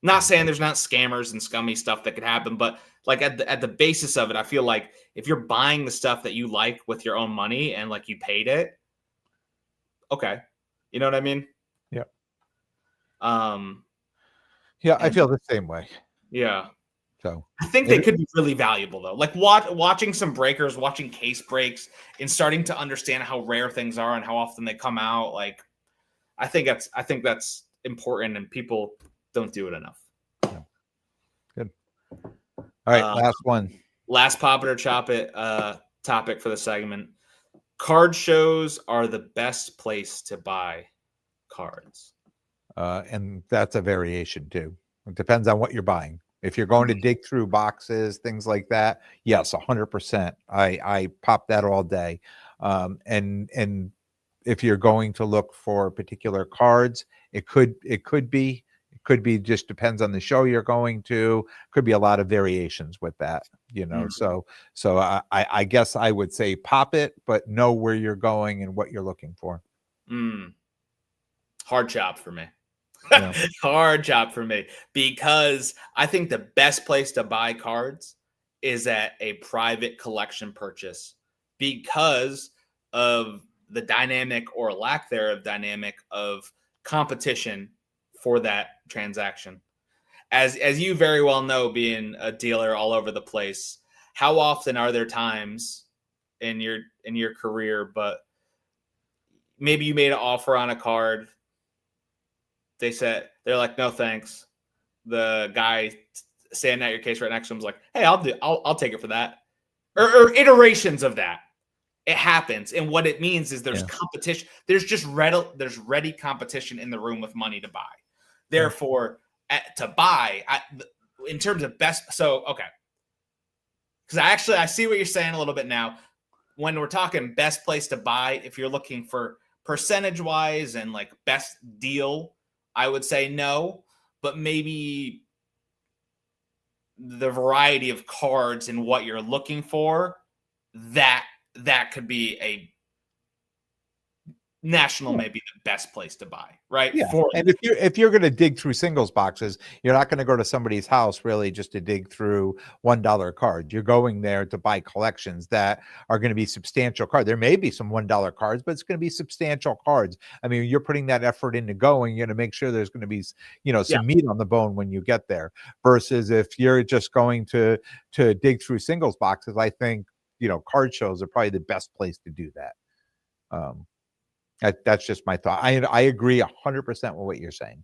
Not saying there's not scammers and scummy stuff that could happen, but like at the basis of it, I feel like if you're buying the stuff that you like with your own money and like you paid it, okay, you know what I mean? Yeah. Um, Yeah, I and feel the same way. yeah, So I think they could be really valuable though. Like watching some breakers, watching case breaks, and starting to understand how rare things are and how often they come out. Like, I think that's important, and people don't do it enough. yeah. Good. All right, last one. Last popular topic for the segment. Card shows are the best place to buy cards. And that's a variation too. It depends on what you're buying. If you're going to dig through boxes, things like that, yes, 100%. I pop that all day. And if you're going to look for particular cards, it could be just depends on the show you're going to. Could be a lot of variations with that, you know. Mm. So I guess I would say pop it, but know where you're going and what you're looking for. Hard job for me. Yeah. Hard job for me, because I think the best place to buy cards is at a private collection purchase, because of the dynamic or lack thereof dynamic of competition for that transaction. As you very well know, being a dealer all over the place, how often are there times in your career, but maybe you made an offer on a card, they're like, no thanks. The guy standing at your case right next to him is like, hey, I'll take it for that. Or iterations of that. It happens, and what it means is there's competition. There's just ready competition in the room with money to buy. Therefore, to buy, in terms of best, so okay, because I see what you're saying a little bit now. When we're talking best place to buy, if you're looking for percentage wise and like best deal, I would say no, but maybe the variety of cards and what you're looking for, that could be a national, maybe the best place to buy, right? Yeah. And if you're going to dig through singles boxes, you're not going to go to somebody's house really just to dig through $1 cards. You're going there to buy collections that are going to be substantial cards. There may be some $1 cards, but it's going to be substantial cards. I mean, you're putting that effort into going, you're going to make sure there's going to be, some meat on the bone when you get there, versus if you're just going to dig through singles boxes. I think, card shows are probably the best place to do that. That's just my thought. I agree 100% with what you're saying.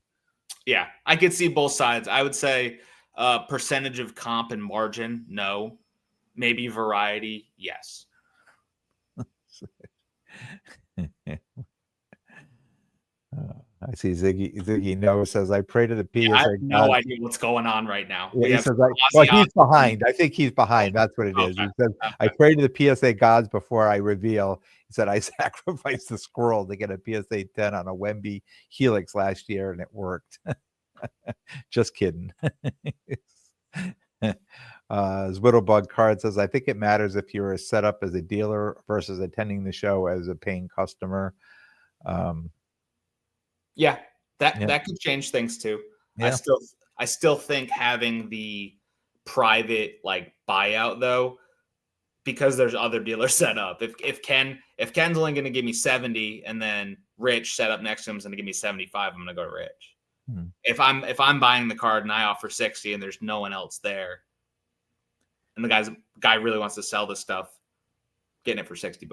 Yeah, I could see both sides. I would say percentage of comp and margin, no. Maybe variety, yes. I see Ziggy Noah says, I pray to the PSA. I have no idea what's going on right now. Yeah, he says, he's behind. I think he's behind. That's what it is. He says, I pray to the PSA gods before I reveal. He said, I sacrificed the squirrel to get a PSA 10 on a Wemby Helix last year, and it worked. Just kidding. Whittlebug Card says, I think it matters if you're set up as a dealer versus attending the show as a paying customer. Yeah, that could change things too. Yeah. I still think having the private like buyout though, because there's other dealers set up. If Ken's only going to give me 70, and then Rich set up next to him is going to give me 75, I'm going to go to Rich. If I'm buying the card and I offer 60 and there's no one else there, and the guy really wants to sell this stuff, getting it for $60.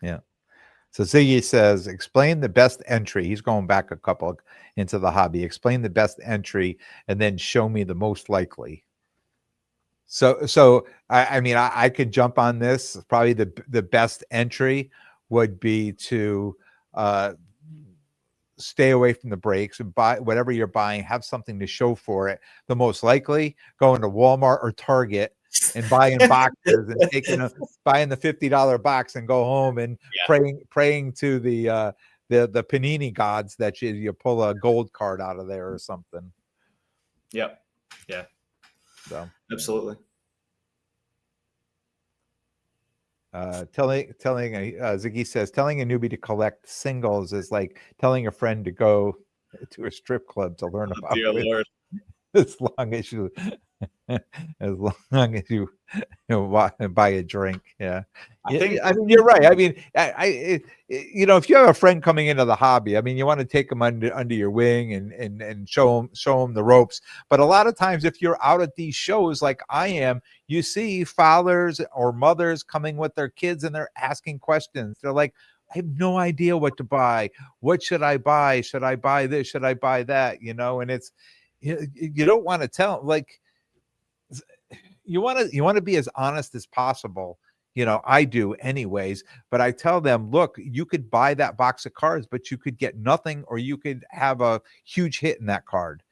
Yeah. So Ziggy says, explain the best entry. He's going back a couple into the hobby. Explain the best entry and then show me the most likely. So I mean, I could jump on this. Probably the best entry would be to stay away from the breaks and buy whatever you're buying, have something to show for it. The most likely, go into Walmart or Target and buying boxes and buying the $50 box and go home and praying to the panini gods that you pull a gold card out of there or something. Yep. Yeah. So absolutely. Ziggy says telling a newbie to collect singles is like telling a friend to go to a strip club to learn about Dear it. Lord. As long as you buy a drink. Yeah. I think, I mean, you're right. I mean, if you have a friend coming into the hobby, I mean, you want to take them under your wing and show them the ropes. But a lot of times, if you're out at these shows like I am, you see fathers or mothers coming with their kids and they're asking questions. They're like, I have no idea what to buy. What should I buy? Should I buy this? Should I buy that? And it's, you don't want to tell, like, you want to be as honest as possible. I do anyways, but I tell them, look, you could buy that box of cards, but you could get nothing, or you could have a huge hit in that card,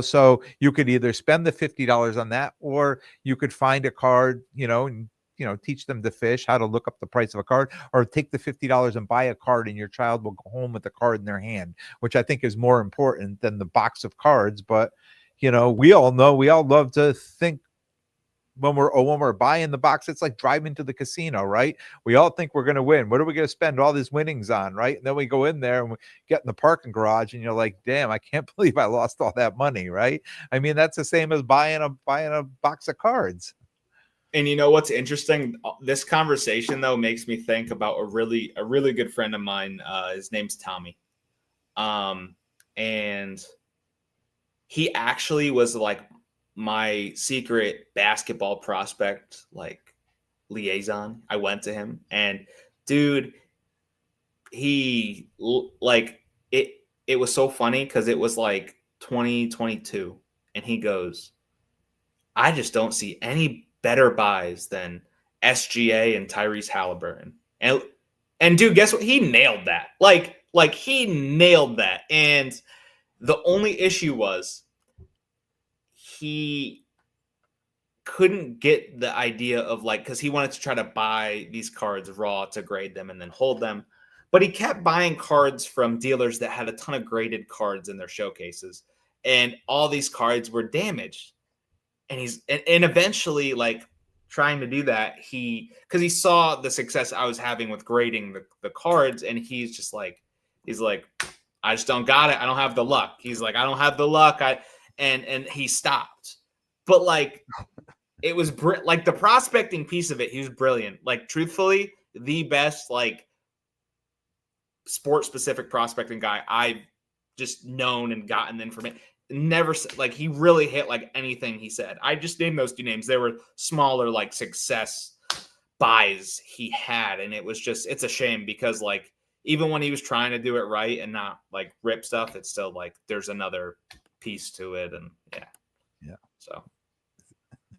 so you could either spend the $50 on that, or you could find a card, and teach them to fish, how to look up the price of a card, or take the $50 and buy a card, and your child will go home with the card in their hand, which I think is more important than the box of cards. But, we all love to think when we're buying the box, it's like driving to the casino, right? We all think we're going to win. What are we going to spend all these winnings on, right? And then we go in there and we get in the parking garage and you're like, damn, I can't believe I lost all that money, right? I mean, that's the same as buying a box of cards. And what's interesting? This conversation though makes me think about a really good friend of mine. His name's Tommy, and he actually was like my secret basketball prospect, like liaison. I went to him, and dude, he like it. It was so funny because it was like 2022, and he goes, "I just don't see any better buys than SGA and Tyrese Halliburton." And dude, guess what? He nailed that. Like he nailed that. And the only issue was he couldn't get the idea of because he wanted to try to buy these cards raw to grade them and then hold them. But he kept buying cards from dealers that had a ton of graded cards in their showcases. And all these cards were damaged. And eventually trying to do that, because he saw the success I was having with grading the cards, and he's like, I just don't got it. I don't have the luck. He's like, I don't have the luck. And he stopped. But it was the prospecting piece of it. He was brilliant. Truthfully, the best sport specific prospecting guy I've just known and gotten information. Never he really hit anything he said. I just named those two names. They were smaller success buys he had, and it's a shame because even when he was trying to do it right and not rip stuff, it's still there's another piece to it. And yeah. So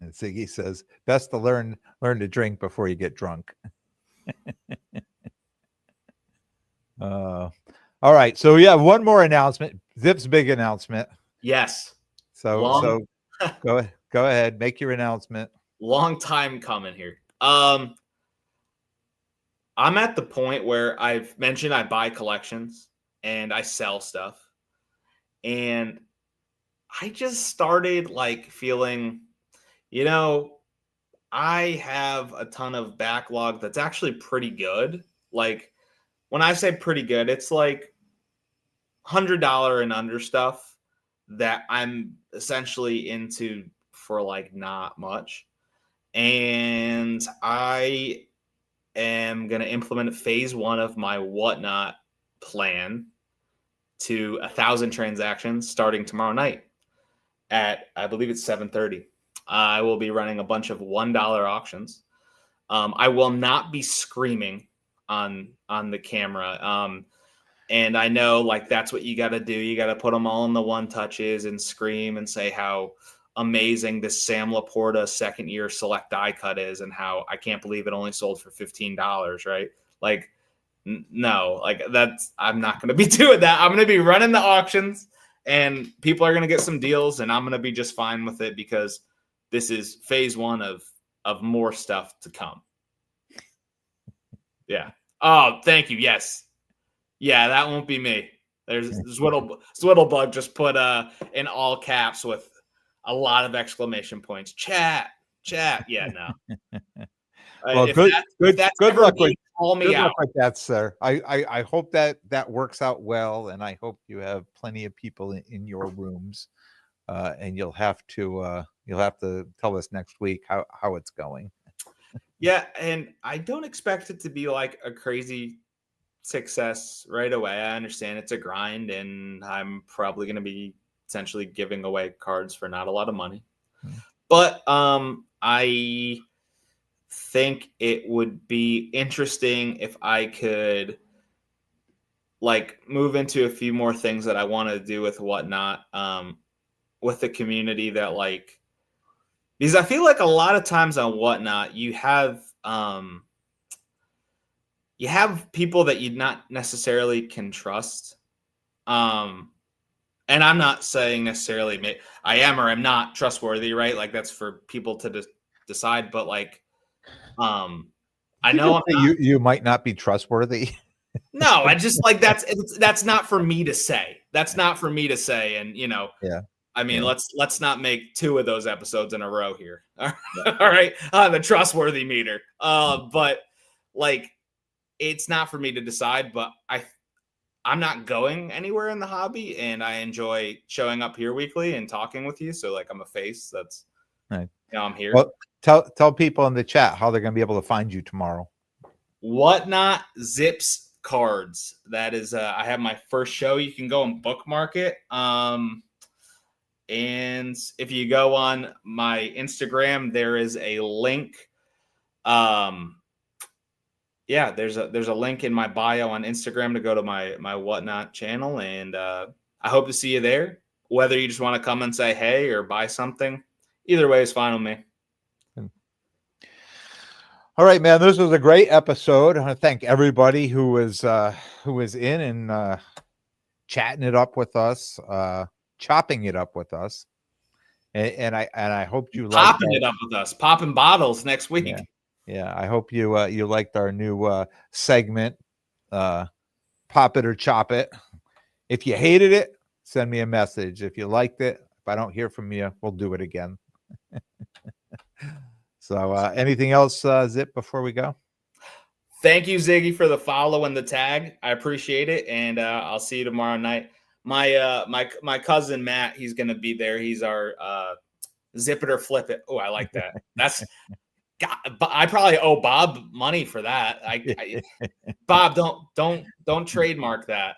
and Ziggy says best to learn to drink before you get drunk. All right, so we have one more announcement. Zip's big announcement. Yes. So go ahead, make your announcement. Long time coming here. I'm at the point where I've mentioned I buy collections and I sell stuff. And I just started feeling, I have a ton of backlog that's actually pretty good. When I say pretty good, it's $100 and under stuff that I'm essentially into for not much. And I am going to implement phase 1 of my Whatnot plan to 1,000 transactions starting tomorrow night at, I believe it's 7:30. I will be running a bunch of $1 auctions. I will not be screaming on the camera. And I know that's what you got to do. You got to put them all in the one touches and scream and say how amazing this Sam Laporta second year select die cut is and how I can't believe it only sold for $15, right? No, I'm not going to be doing that. I'm going to be running the auctions and people are going to get some deals and I'm going to be just fine with it because this is phase one of more stuff to come. Yeah. Oh, thank you. Yes. Yeah, that won't be me. There's Zwiddlebug just put in all caps with a lot of exclamation points. Chat. Yeah, no. Well, If that's good ever luck me, with call me good out. luck with that, sir. I hope that works out well, and I hope you have plenty of people in your rooms. And you'll have to tell us next week how it's going. Yeah, and I don't expect it to be like a crazy success right away. I understand it's a grind, and I'm probably going to be essentially giving away cards for not a lot of money. But I think it would be interesting if I could like move into a few more things that I want to do with Whatnot, with the community that like, because I feel like a lot of times on Whatnot you have people that you not necessarily can trust. And I'm not saying necessarily I am or am not trustworthy, right? Like that's for people to decide. But like, I know you might not be trustworthy. No, I just like that's not for me to say. That's not for me to say. And Yeah. I mean, let's not make 2 of those episodes in a row here. All right, the trustworthy meter. But like, it's not for me to decide. But I'm not going anywhere in the hobby, and I enjoy showing up here weekly and talking with you. So like, I'm a face. That's right. I'm here. Well, tell people in the chat how they're going to be able to find you tomorrow. Whatnot Zips Cards. That is, I have my first show. You can go and bookmark it. And if you go on my Instagram, there is a link. Yeah, there's a link in my bio on Instagram to go to my Whatnot channel, and I hope to see you there. Whether you just want to come and say hey or buy something, either way is fine with me. All right, man. This was a great episode. I want to thank everybody who was in and chatting it up with us, chopping it up with us, and I hope you liked popping it up with us, popping bottles next week. Yeah, I hope you liked our new segment, pop it or chop it. If you hated it, send me a message. If you liked it, if I don't hear from you, we'll do it again. So anything else, Zip, before we go? Thank you, Ziggy, for the follow and the tag. I appreciate it, and I'll see you tomorrow night. My cousin Matt, he's gonna be there. He's our zip it or flip it. Oh, I like that. That's God, I probably owe Bob money for that. Bob, don't trademark that.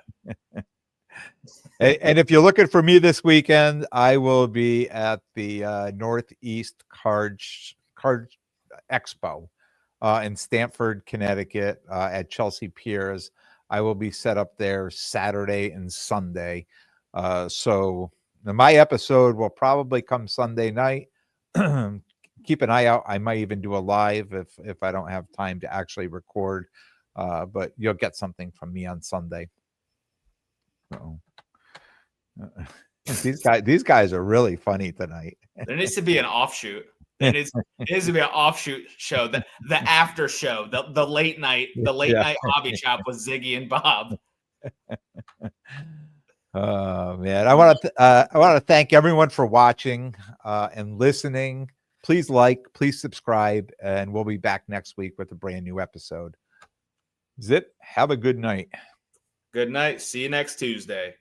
And if you're looking for me this weekend, I will be at the Northeast Card Expo in Stamford, Connecticut, at Chelsea Piers. I will be set up there Saturday and Sunday. So my episode will probably come Sunday night. Keep an eye out. I might even do a live if I don't have time to actually record. But you'll get something from me on Sunday. So. These guys are really funny tonight. There needs to be an offshoot. There needs to be an offshoot show, the after show, the late night hobby shop with Ziggy and Bob. Oh man, I want to thank everyone for watching and listening. Please please subscribe, and we'll be back next week with a brand new episode. Zip, have a good night. Good night. See you next Tuesday.